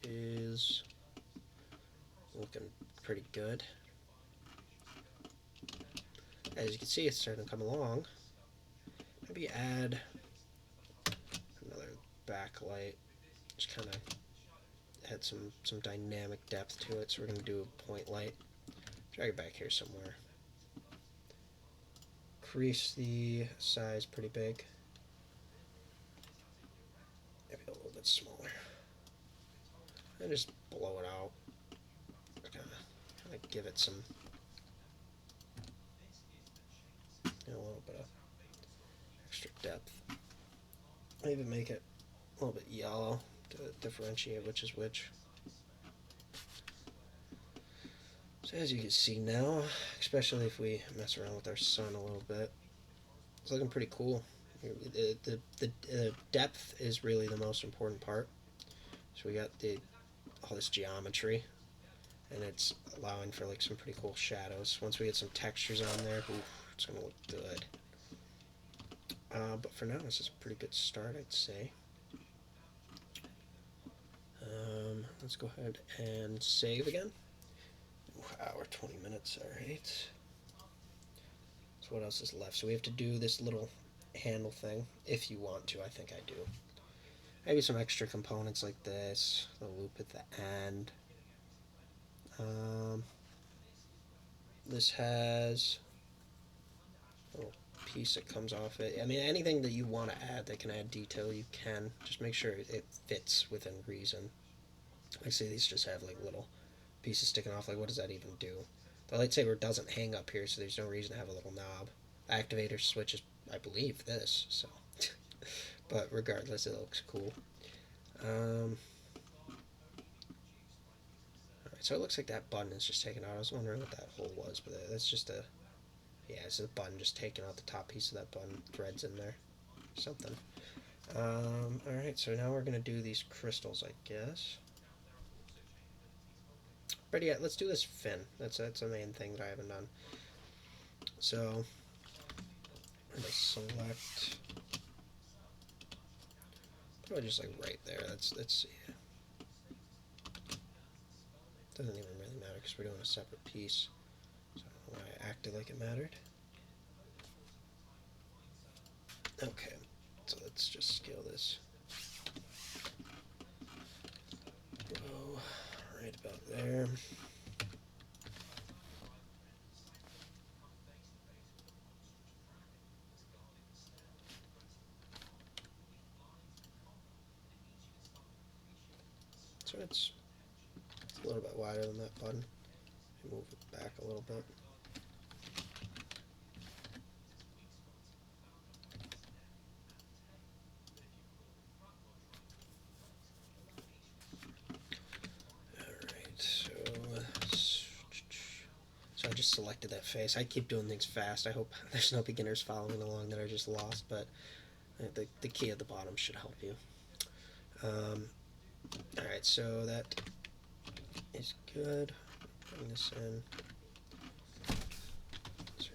is looking pretty good. As you can see, it's starting to come along. Maybe add another backlight. Just kind of add some dynamic depth to it. So we're going to do a point light. Drag it back here somewhere. Increase the size pretty big. Maybe a little bit smaller. And just blow it out. Kind of give it some, a little bit of extra depth. Maybe make it a little bit yellow to differentiate which is which. So as you can see now, especially if we mess around with our sun a little bit, it's looking pretty cool. The depth is really the most important part. So we got all this geometry, and it's allowing for like some pretty cool shadows. Once we get some textures on there, it's gonna look good. But for now, this is a pretty good start, I'd say. Let's go ahead and save again. Hour 20 minutes, alright. So what else is left? So we have to do this little handle thing, if you want to. I think I do. Maybe some extra components like this, the loop at the end. Um, this has a little piece that comes off it. I mean, anything that you want to add that can add detail, you can. Just make sure it fits within reason. Like, say these just have like little pieces sticking off. Like, what does that even do? The lightsaber doesn't hang up here, so there's no reason to have a little knob. Activator switch is, I believe, this. So, but regardless, it looks cool. Um, Alright, so it looks like that button is just taken out. I was wondering what that hole was, but that's just a, yeah, it's a button just taking out the top piece of that button. Threads in there, something. Alright, so now we're gonna do these crystals, I guess. But yeah, let's do this fin. That's the main thing that I haven't done. So I'm gonna select. Probably just like right there. Let's see. Doesn't even really matter because we're doing a separate piece. So I don't know why I acted like it mattered. Okay, so let's just scale this. Go right about there. So it's a little bit wider than that button. Move it back a little bit. So I just selected that face. I keep doing things fast. I hope there's no beginners following along that are just lost, but the key at the bottom should help you. Alright, so that is good. Bring this in. 0.5.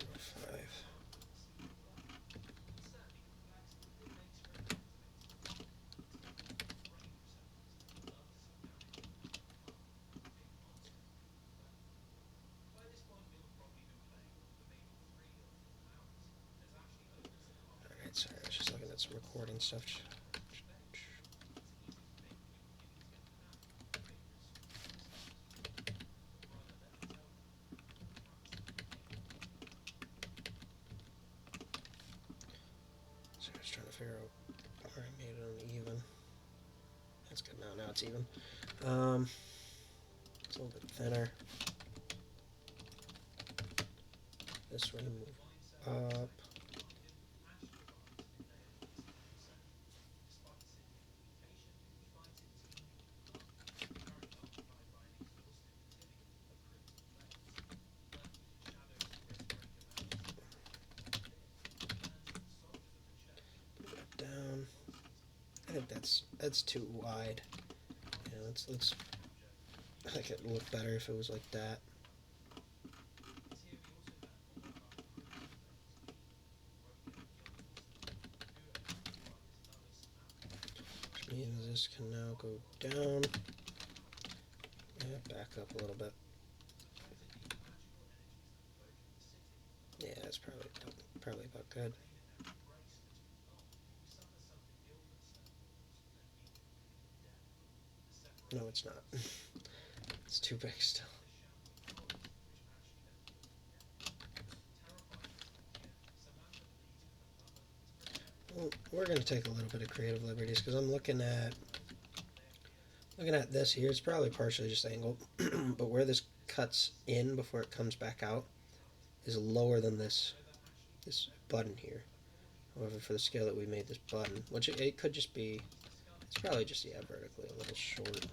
Alright, sorry, I was just looking at some recording stuff. So I was trying to figure out where I made it uneven. That's good now. Now it's even. It's a little bit thinner. This way, move up. Down. I think that's too wide. Yeah, let's. I think it would look better if it was like that. Which means this can now go down. Yeah, back up a little bit. Yeah, that's probably about good. No, it's not. It's too big still. Well, we're going to take a little bit of creative liberties because I'm looking at this here. It's probably partially just angled, but where this cuts in before it comes back out is lower than this button here. However, for the scale that we made this button, which it could just be, it's probably just, yeah, vertically a little short.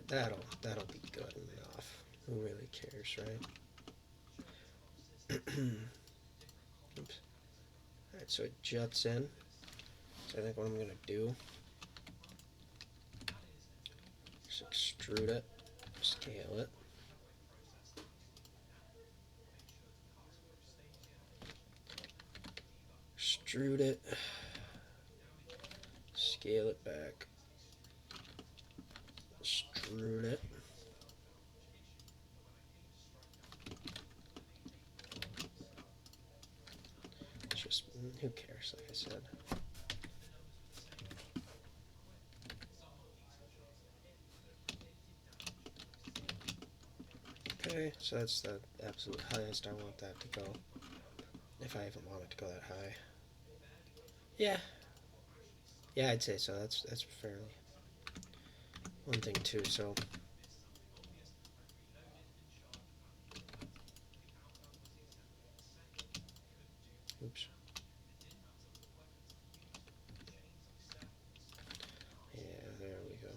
That'll be good enough. Who really cares, right? Oops. Alright, so it juts in. So I think what I'm going to do is extrude it, scale it. Extrude it, scale it back, extrude it. Just, who cares, like I said. Okay, so that's the absolute highest I want that to go. If I even want it to go that high. Yeah. Yeah, I'd say so. That's fairly one thing too. So, oops. Yeah, there we go.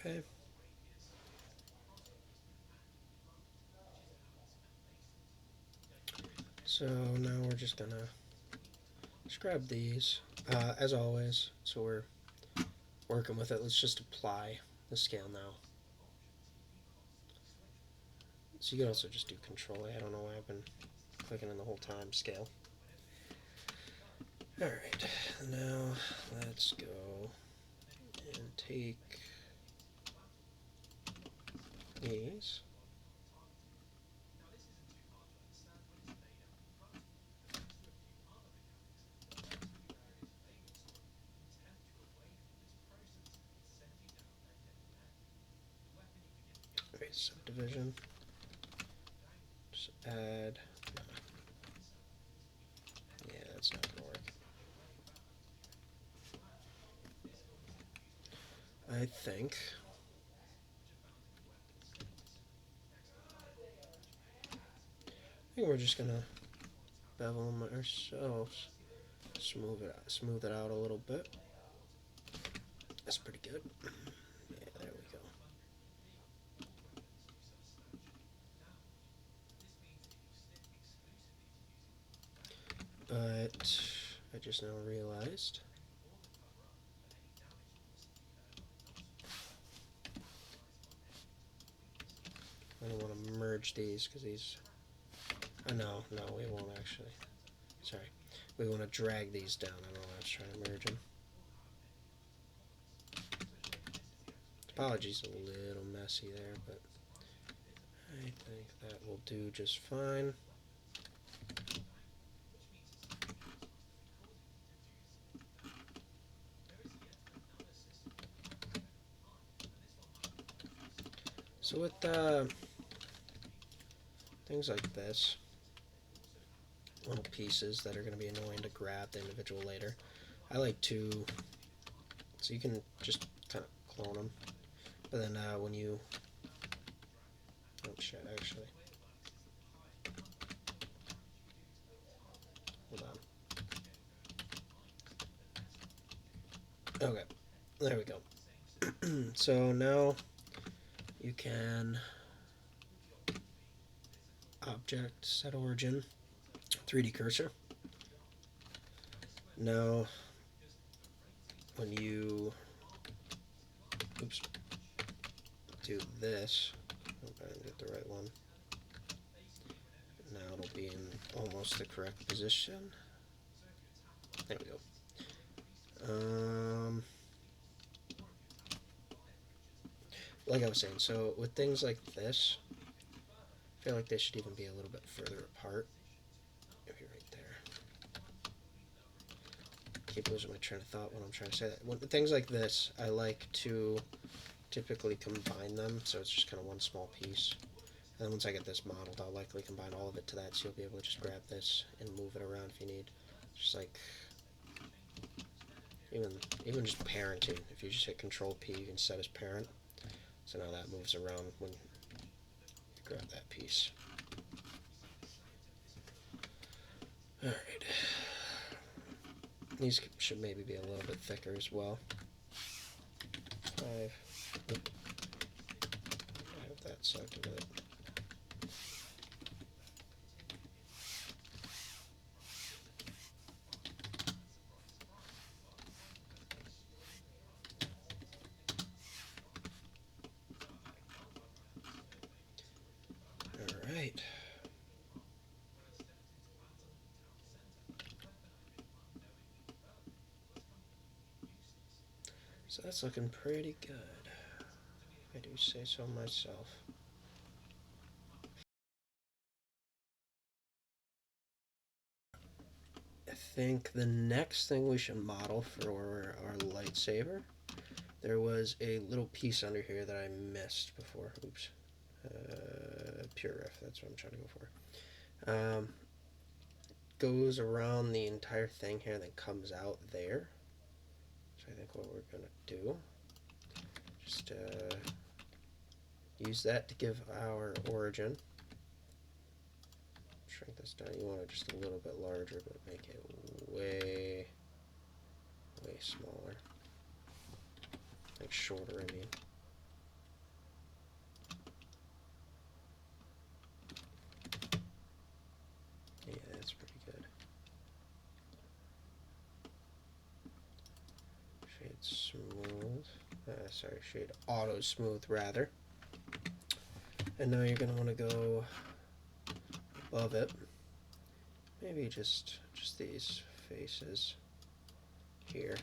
Okay. So now we're just gonna just grab these, as always. So we're working with it. Let's just apply the scale now. So you can also just do Control A. I don't know why I've been clicking in the whole time. Scale. All right. Now let's go and take these. Okay, subdivision. Just add. Yeah, that's not gonna work. I think we're just gonna bevel them ourselves. Smooth it out a little bit. That's pretty good. Yeah, there we go. But I just now realized I don't want to merge these because these. Oh, no, we won't actually. Sorry. We want to drag these down. I don't know why I was trying to merge them. Apologies, a little messy there, but I think that will do just fine. So with things like this, little pieces that are going to be annoying to grab the individual later, I like to, so you can just kind of clone them, but then when you, oh shit, actually, hold on. Okay, there we go. So now you can object set origin 3D cursor. Now when you oops do this, hope I didn't get the right one. Now it'll be in almost the correct position. There we go. Like I was saying, so with things like this, I feel like they should even be a little bit further apart. Maybe right there. Keep losing my train of thought when I'm trying to say that. When things like this, I like to typically combine them, so it's just kind of one small piece. And then once I get this modeled, I'll likely combine all of it to that, so you'll be able to just grab this and move it around if you need. Just like even just parenting. If you just hit Control P, you can set as parent. So now that moves around when you grab that piece. All right. These should maybe be a little bit thicker as well. 5. I have that selected with it. So that's looking pretty good. I do say so myself. I think the next thing we should model for our lightsaber, there was a little piece under here that I missed before. Oops. Pure riff, that's what I'm trying to go for. Goes around the entire thing here and then comes out there. So I think what we're going to do, just use that to give our origin. Shrink this down. You want it just a little bit larger, but make it way smaller. Like shorter, I mean. Yeah, that's pretty good. Shade smooth. Shade auto smooth rather. And now you're going to want to go above it. Maybe just these faces here.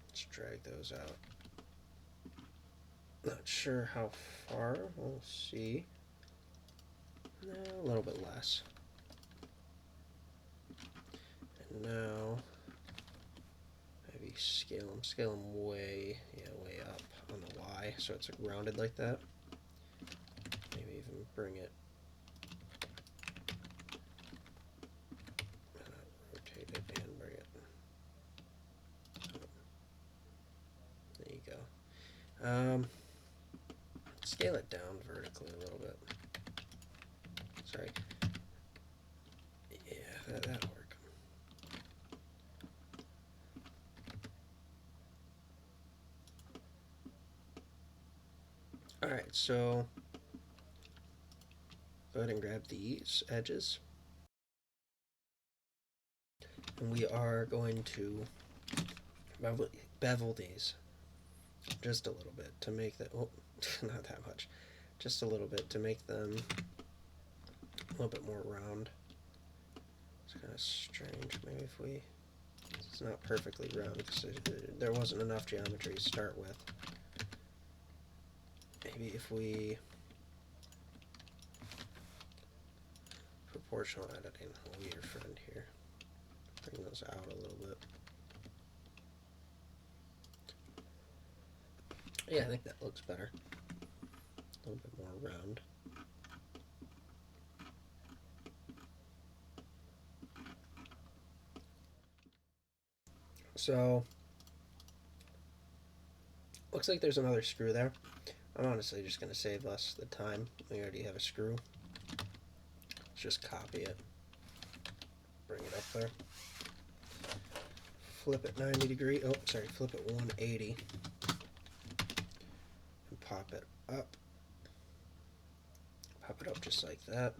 Let's drag those out. Not sure how far. We'll see. A little bit less. And now maybe scale them way up on the Y, so it's like rounded like that. Maybe even bring it, rotate it and bring it. There you go. Scale it down vertically a little bit. Sorry. Yeah, that'll work. Alright, so go ahead and grab these edges. And we are going to bevel these just a little bit to make that, oh, not that much, just a little bit to make them a little bit more round. It's kind of strange. Maybe if we, it's not perfectly round because there wasn't enough geometry to start with. Maybe if we proportional editing, will be your friend here. Bring those out a little bit. Yeah, I think that looks better. A little bit more round. So, looks like there's another screw there. I'm honestly just going to save us the time. We already have a screw. Let's just copy it. Bring it up there. Flip it 90 degrees. Oh, sorry, flip it 180. And pop it up. Pop it up just like that.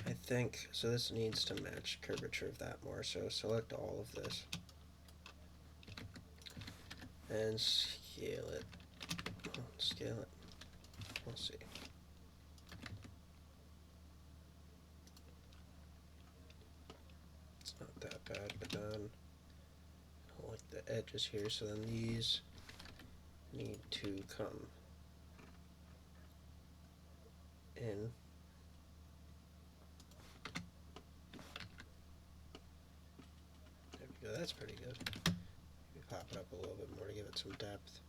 I think, so this needs to match curvature of that more, so select all of this. And scale it. Oh, scale it. We'll see. It's not that bad, but then I like the edges here, so then these need to come in. There we go, that's pretty good. Maybe pop it up a little bit more to give it some depth.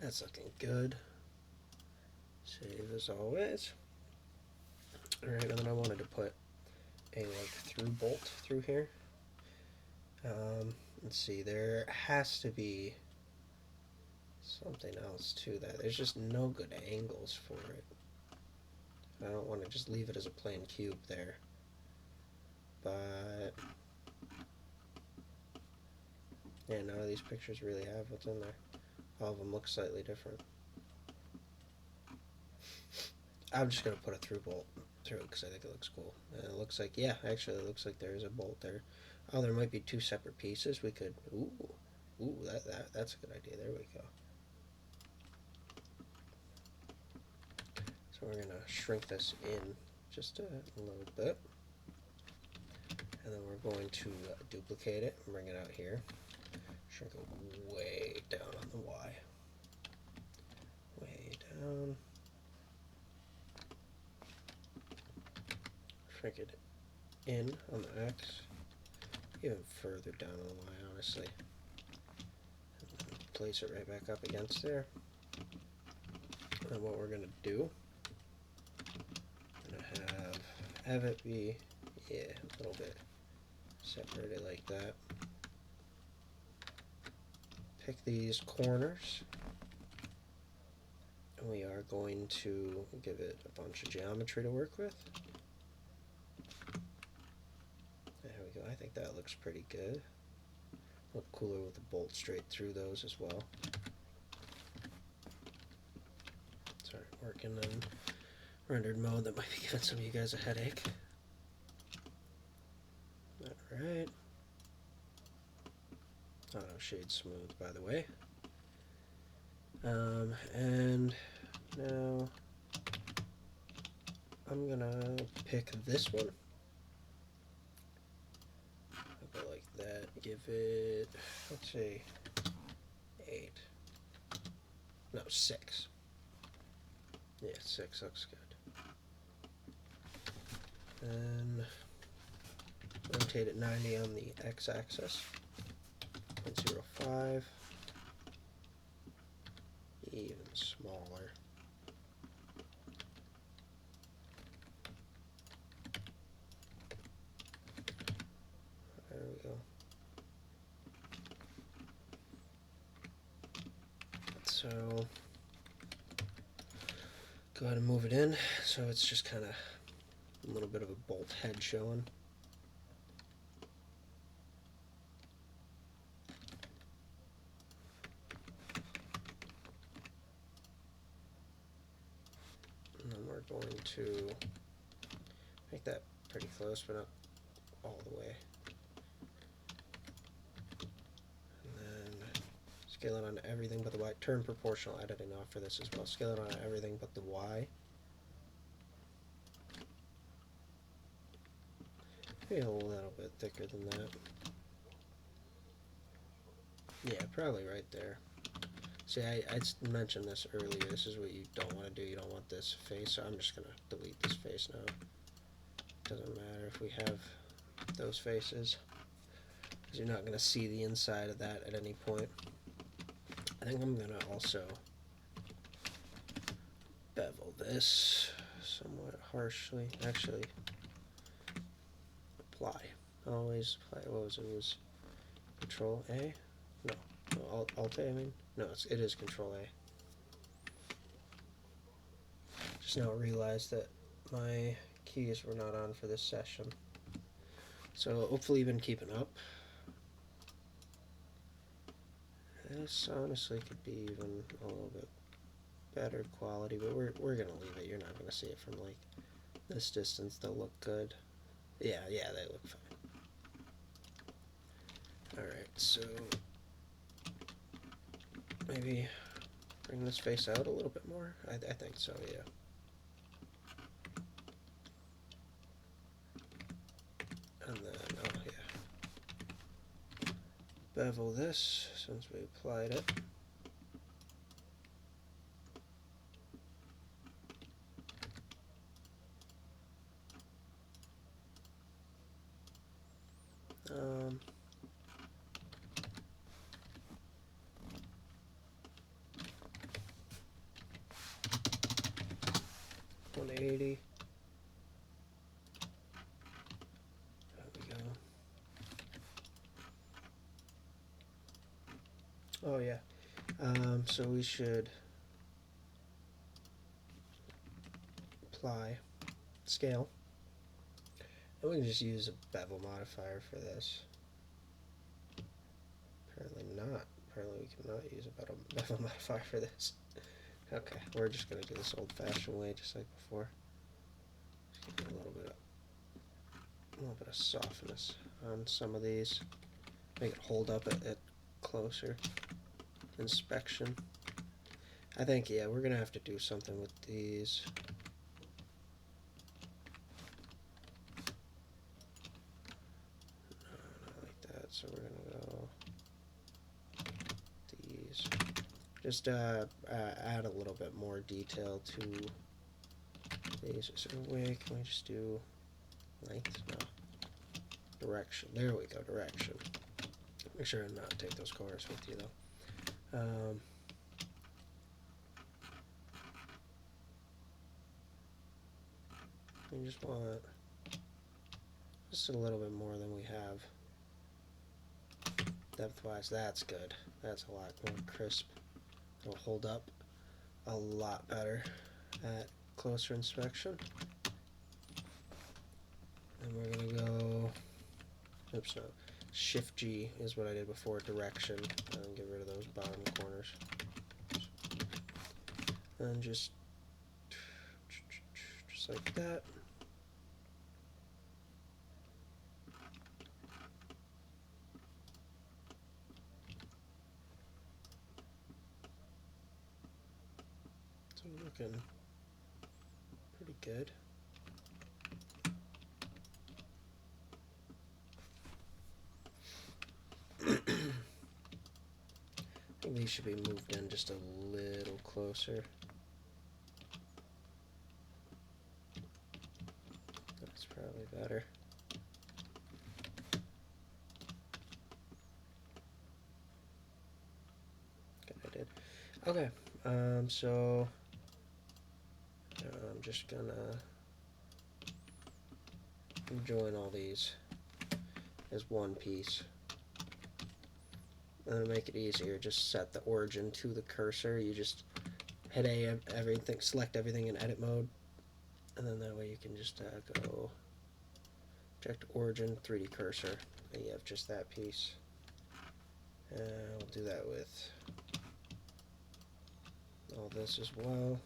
That's looking good. Save as always. Alright, and then I wanted to put a through bolt through here. Let's see, there has to be something else to that. There's just no good angles for it. I don't want to just leave it as a plain cube there. But yeah, none of these pictures really have what's in there. All of them look slightly different. I'm just going to put a through bolt through it because I think it looks cool. And it looks like, yeah, actually it looks like there's a bolt there. Oh, there might be two separate pieces. We could, that's a good idea. There we go. So we're going to shrink this in just a little bit. And then we're going to duplicate it and bring it out here. Shrink it way down on the Y. Way down. Shrink it in on the X. Even further down on the Y, honestly. And then place it right back up against there. And what we're going to do, I'm going to have it be, yeah, a little bit separated like that. Pick these corners. And we are going to give it a bunch of geometry to work with. There we go. I think that looks pretty good. Look cooler with the bolt straight through those as well. Sorry, working in rendered mode. That might be giving some of you guys a headache. Alright. Auto shade smooth, by the way. And now I'm gonna pick this one. I'll go like that. Give it, let's say, 8. No, 6. Yeah, 6 looks good. And rotate it 90 on the x-axis. 0.05. Even smaller. There we go. So go ahead and move it in so it's just kind of a little bit of a bolt head showing. And then we're going to make that pretty close, but not all the way. And then scale it on everything but the Y. Turn proportional editing off for this as well. Scale it on everything but the Y. Maybe a little bit thicker than that. Yeah, probably right there. See, I mentioned this earlier. This is what you don't want to do. You don't want this face, so I'm just going to delete this face now. Doesn't matter if we have those faces, because you're not going to see the inside of that at any point. I think I'm going to also bevel this somewhat harshly. Actually, apply. Always apply. What was it? It was Control A? No. Alt A, I mean? No, it is Control A. Just now realized that my keys were not on for this session. So hopefully you've been keeping up. This honestly could be even a little bit better quality, but we're gonna leave it. You're not gonna see it from like this distance. They'll look good. Yeah, they look fine. Alright, so maybe bring this face out a little bit more. I think so, yeah. And then, oh yeah. Bevel this since we applied it. Um, 180. There we go. Oh yeah. So we should apply scale, and we can just use a bevel modifier for this. Apparently not. Apparently we cannot use a bevel modifier for this. Okay, we're just gonna do this old-fashioned way, just like before. Just give it a little bit of softness on some of these. Make it hold up at closer inspection. I think, yeah, we're gonna have to do something with these. so we're gonna go these. Just add a little bit more detail to these. So wait, can we just do length? No. Direction. There we go, direction. Make sure to not take those colors with you though. We just want just a little bit more than we have. Depth-wise, that's good. That's a lot more crisp. It'll hold up a lot better at closer inspection. And we're gonna go, oops, no, Shift G is what I did before, direction, and get rid of those bottom corners. And just like that. So looking pretty good. I think these should be moved in just a little closer. That's probably better. Good, I did. Okay, so I'm just gonna join all these as one piece. And to make it easier, just set the origin to the cursor. You just hit A, everything, select everything in edit mode, and then that way you can just go object origin 3D cursor, and you have just that piece. And we'll do that with all this as well.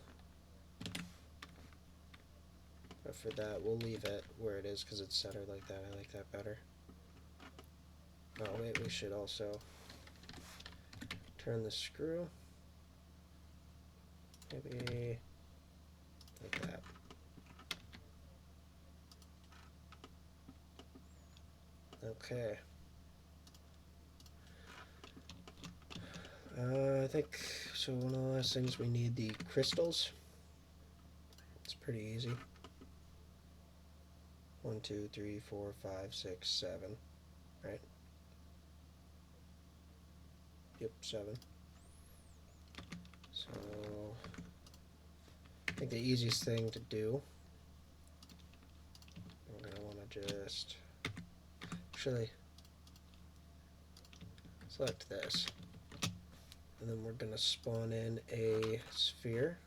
But for that, we'll leave it where it is because it's centered like that. I like that better. Oh wait, we should also turn the screw, maybe like that. Okay. I think, so one of the last things we need the crystals. It's pretty easy. 1, 2, 3, 4, 5, 6, 7, right? Yep, 7. So I think the easiest thing to do, we're going to want to just actually select this, and then we're going to spawn in a sphere.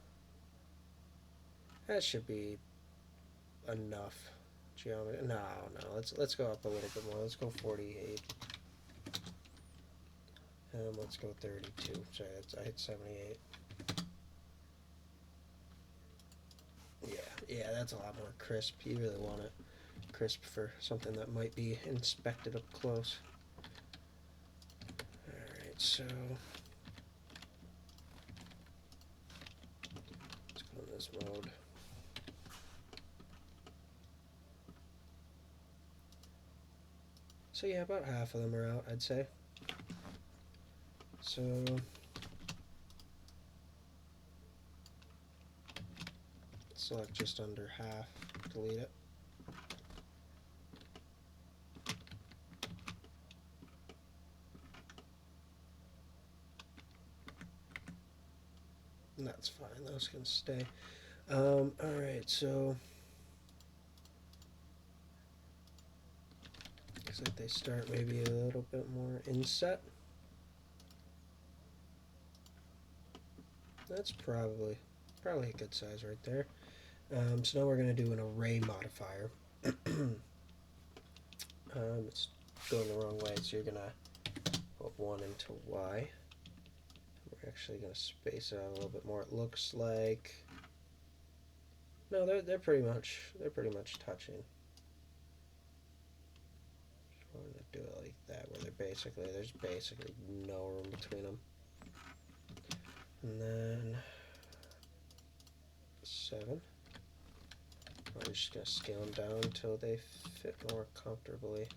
That should be enough geometry. No, let's go up a little bit more. Let's go 48. And let's go 32. Sorry, I hit 78. Yeah, that's a lot more crisp. You really want it crisp for something that might be inspected up close. Alright, so let's go in this mode. So yeah, about half of them are out, I'd say. So select just under half, delete it. And that's fine, those can stay. Alright, so looks like they start maybe a little bit more inset. That's probably a good size right there. So now we're going to do an array modifier. It's going the wrong way, so you're going to put 1 into Y. We're actually going to space it out a little bit more. It looks like, no, they're pretty much touching. Just wanted to do it like that, where there's basically no room between them. And then 7. I'm just going to scale them down until they fit more comfortably.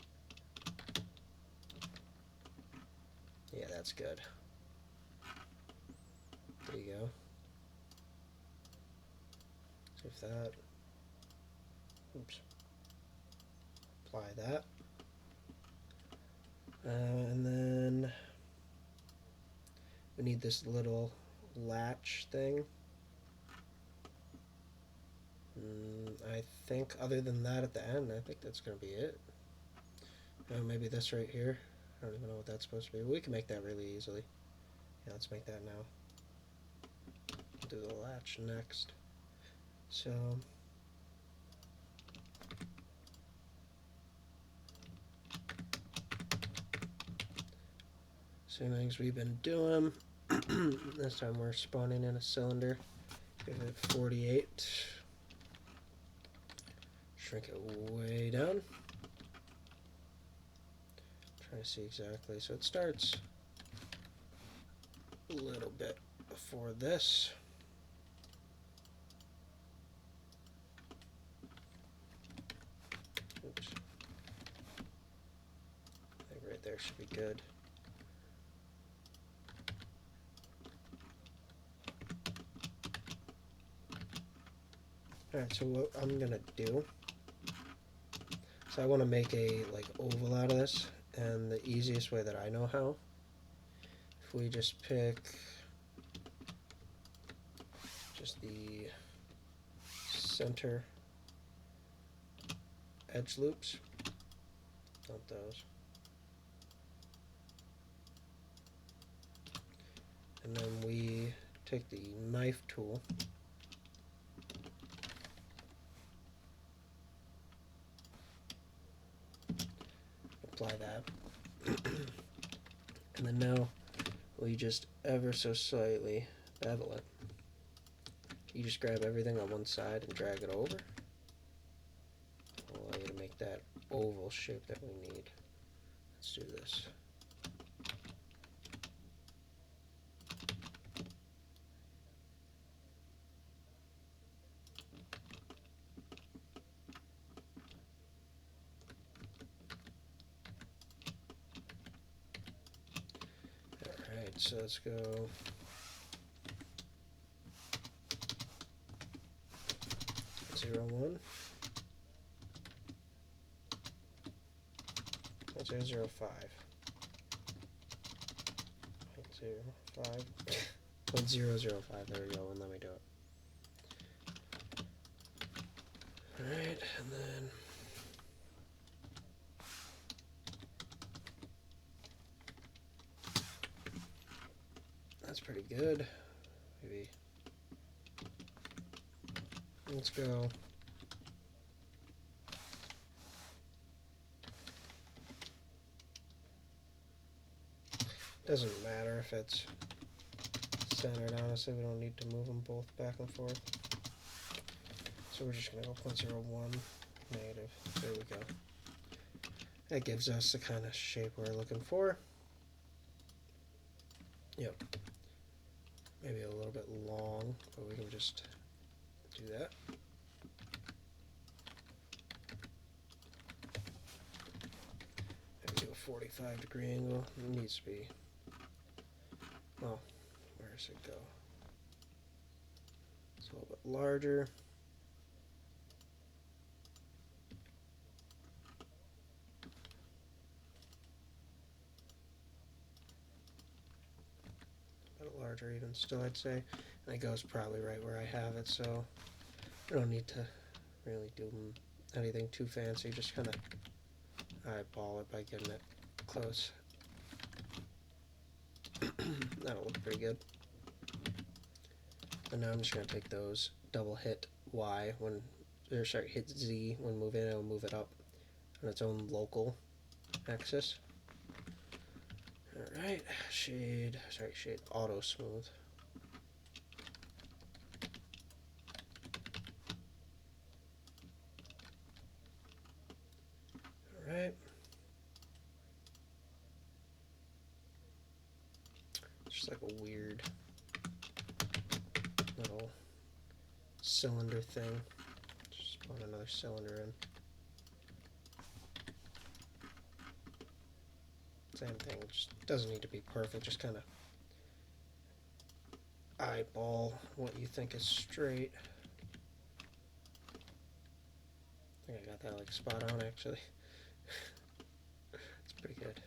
that's good. There you go. Save that. Oops. Apply that. And then we need this little latch thing. I think other than that at the end, I think that's going to be it. Maybe this right here. I don't even know what that's supposed to be. We can make that really easily. Yeah, let's make that now. Do the latch next. So same things we've been doing. This time we're spawning in a cylinder. Give it 48. Shrink it way down. Try to see exactly. So it starts a little bit before this. Oops. I think right there should be good. Alright, so what I'm gonna do, so I want to make a like oval out of this, and the easiest way that I know how, if we just pick just the center edge loops, not those, and then we take the knife tool, apply that, and then now we just ever so slightly bevel it. You just grab everything on one side and drag it over. Allow you to make that oval shape that we need. Let's do this. Alright, so let's go 0, 1. 0, 0, 5. 0, 5. 0, 0, 5. There we go, and let me do it. Alright, and then that's pretty good. Maybe let's go doesn't matter if it's centered, honestly. We don't need to move them both back and forth. So we're just going to go 0, 1, negative. There we go. That gives us the kind of shape we're looking for. Yep. Maybe a little bit long, but we can just do that. Maybe do a 45-degree angle. It needs to be. Well, where does it go? It's a little bit larger. A bit larger even still, I'd say. And it goes probably right where I have it, so I don't need to really do anything too fancy. Just kind of eyeball it by getting it close. That'll look pretty good. And now I'm just going to take those, double hit Y when, or sorry, hit Z when moving it, and move it up on its own local axis. Alright, shade auto smooth. Alright. Just like a weird little cylinder thing. Just spawn another cylinder in. Same thing, just doesn't need to be perfect, just kind of eyeball what you think is straight. I think I got that like spot on actually. It's pretty good.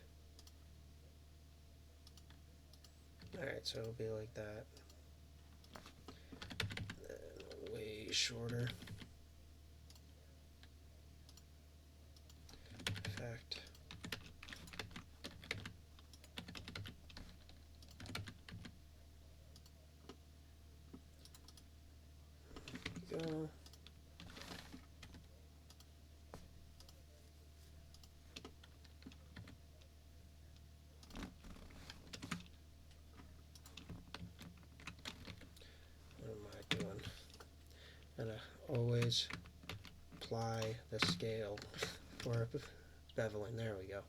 Alright, so it'll be like that. Then way shorter. Effect. Go. What am I doing? Gotta always apply the scale for beveling. There we go.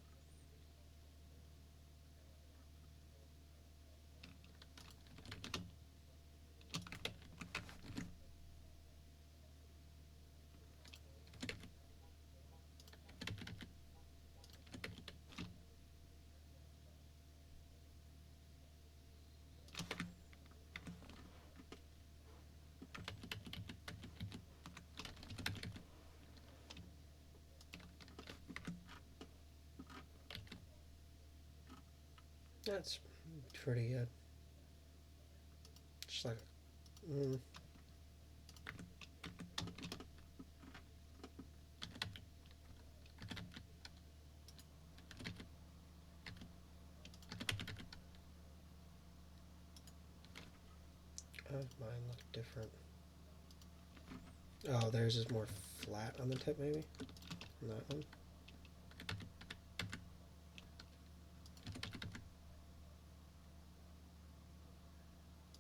That's pretty good. Just like, mine look different. Oh, theirs is more flat on the tip, maybe? On that one.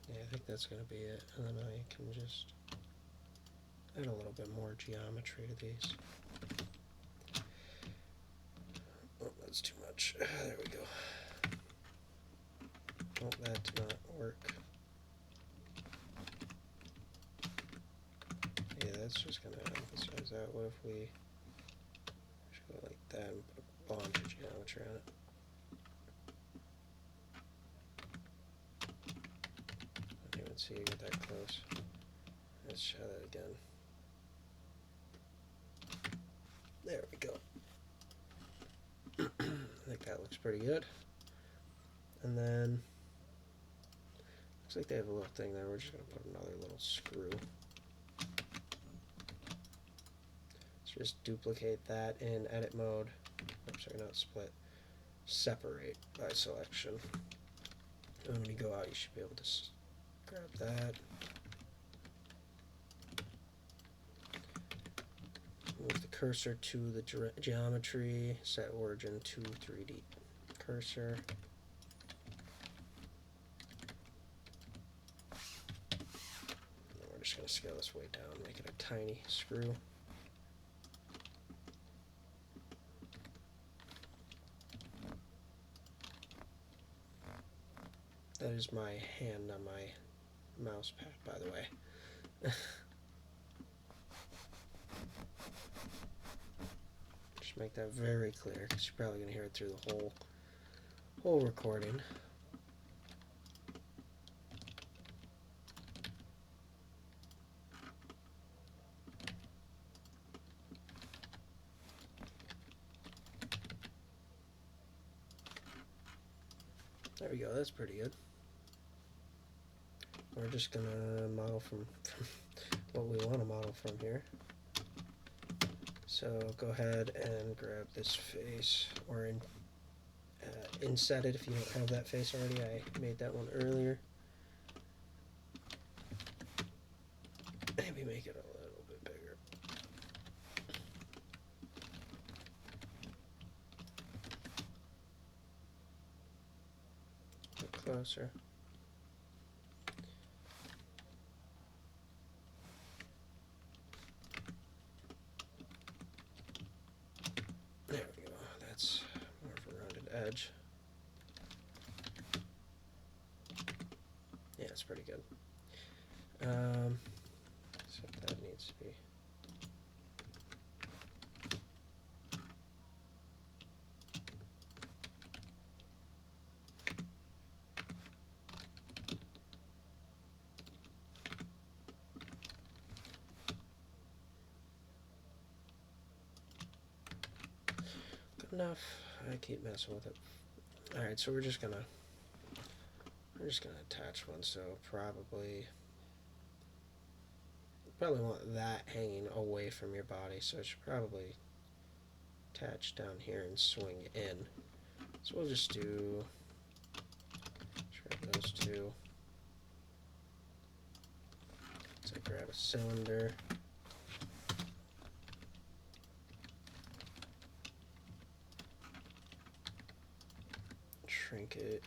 Yeah, I think that's going to be it. And then I can just add a little bit more geometry to these. Oh, that's too much. There we go. Oh, that did not work. Yeah, that's just going to emphasize that. What if we just go like that and put a bunch of geometry on it? I didn't even see you get that close. Let's try that again. There we go. I think that looks pretty good. And then, looks like they have a little thing there. We're just going to put another little screw. Let's just duplicate that in edit mode. Oops, sorry, not split. Separate by selection. And when you go out, you should be able to grab that. Move the cursor to the geometry. Set origin to 3D cursor. And we're just going to scale this way down, make it a tiny screw. That is my hand on my mouse pad, by the way. Just make that very clear, because you're probably going to hear it through the whole recording. There we go, that's pretty good. We're just going to model from what we want to model from here. So go ahead and grab this face, or inset it if you don't have that face already. I made that one earlier. Maybe make it a little bit bigger. A bit closer. There we go. That's more of a rounded edge. Yeah, it's pretty good. So that needs to be. enough. I keep messing with it. Alright, so we're just gonna attach one, so probably want that hanging away from your body, so it should probably attach down here and swing in. So we'll just do grab those two. So grab a cylinder. Shrink it.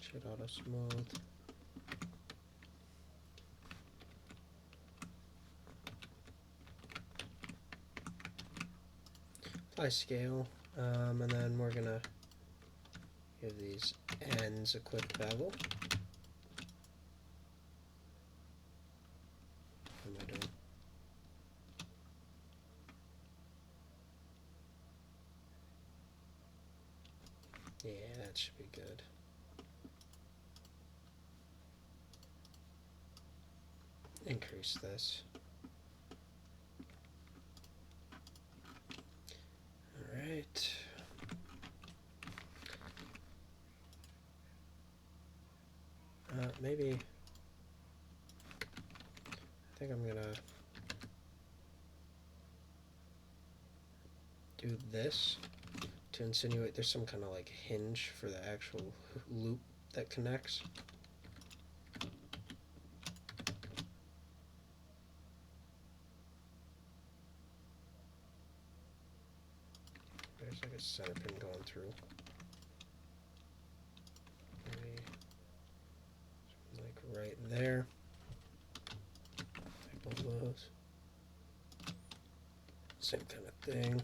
Should auto smooth. Apply scale, and then we're gonna give these ends a quick bevel. What am I doing? Yeah, that should be good. Increase this. Alright. Maybe I think I'm gonna do this to insinuate there's some kind of like hinge for the actual loop that connects. There's like a center pin going through. Maybe like right there. Like one of those. Same kind of thing.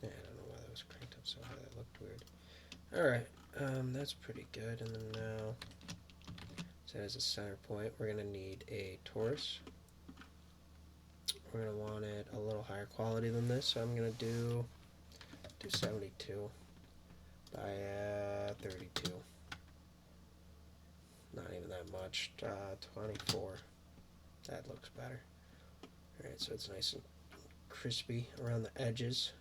Yeah, I don't know why that was cranked up so high. That looked weird. Alright, that's pretty good. And then now, so as a center point, we're going to need a torus. We're going to want it a little higher quality than this, so I'm going to do 72 by 32. Not even that much. 24. That looks better. Alright, so it's nice and crispy around the edges.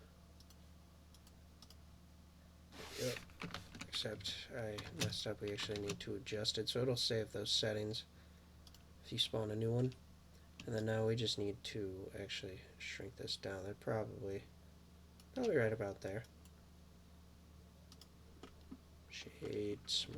Yep. Except I messed up. We actually need to adjust it, so it'll save those settings if you spawn a new one. And then now we just need to actually shrink this down. They're probably right about there. Shade smooth.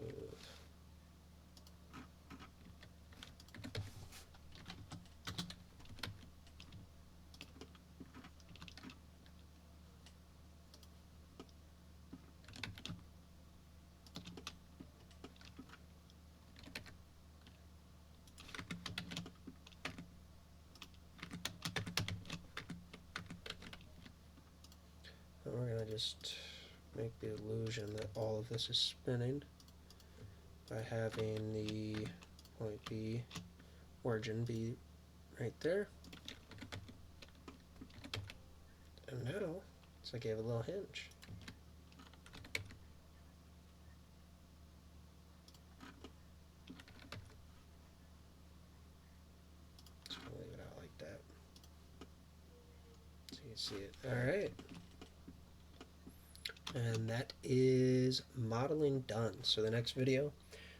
And we're going to just make the illusion that all of this is spinning by having the point B origin be right there. And now it's like I have a little hinge. So we'll leave it out like that. So you can see it. Alright. And that is modeling done. So the next video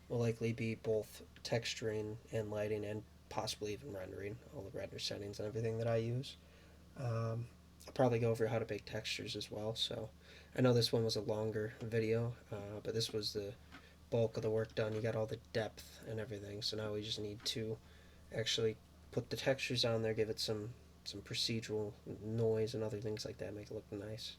will likely be both texturing and lighting and possibly even rendering, all the render settings and everything that I use. I'll probably go over how to bake textures as well. So I know this one was a longer video, but this was the bulk of the work done. You got all the depth and everything. So now we just need to actually put the textures on there, give it some procedural noise and other things like that, make it look nice.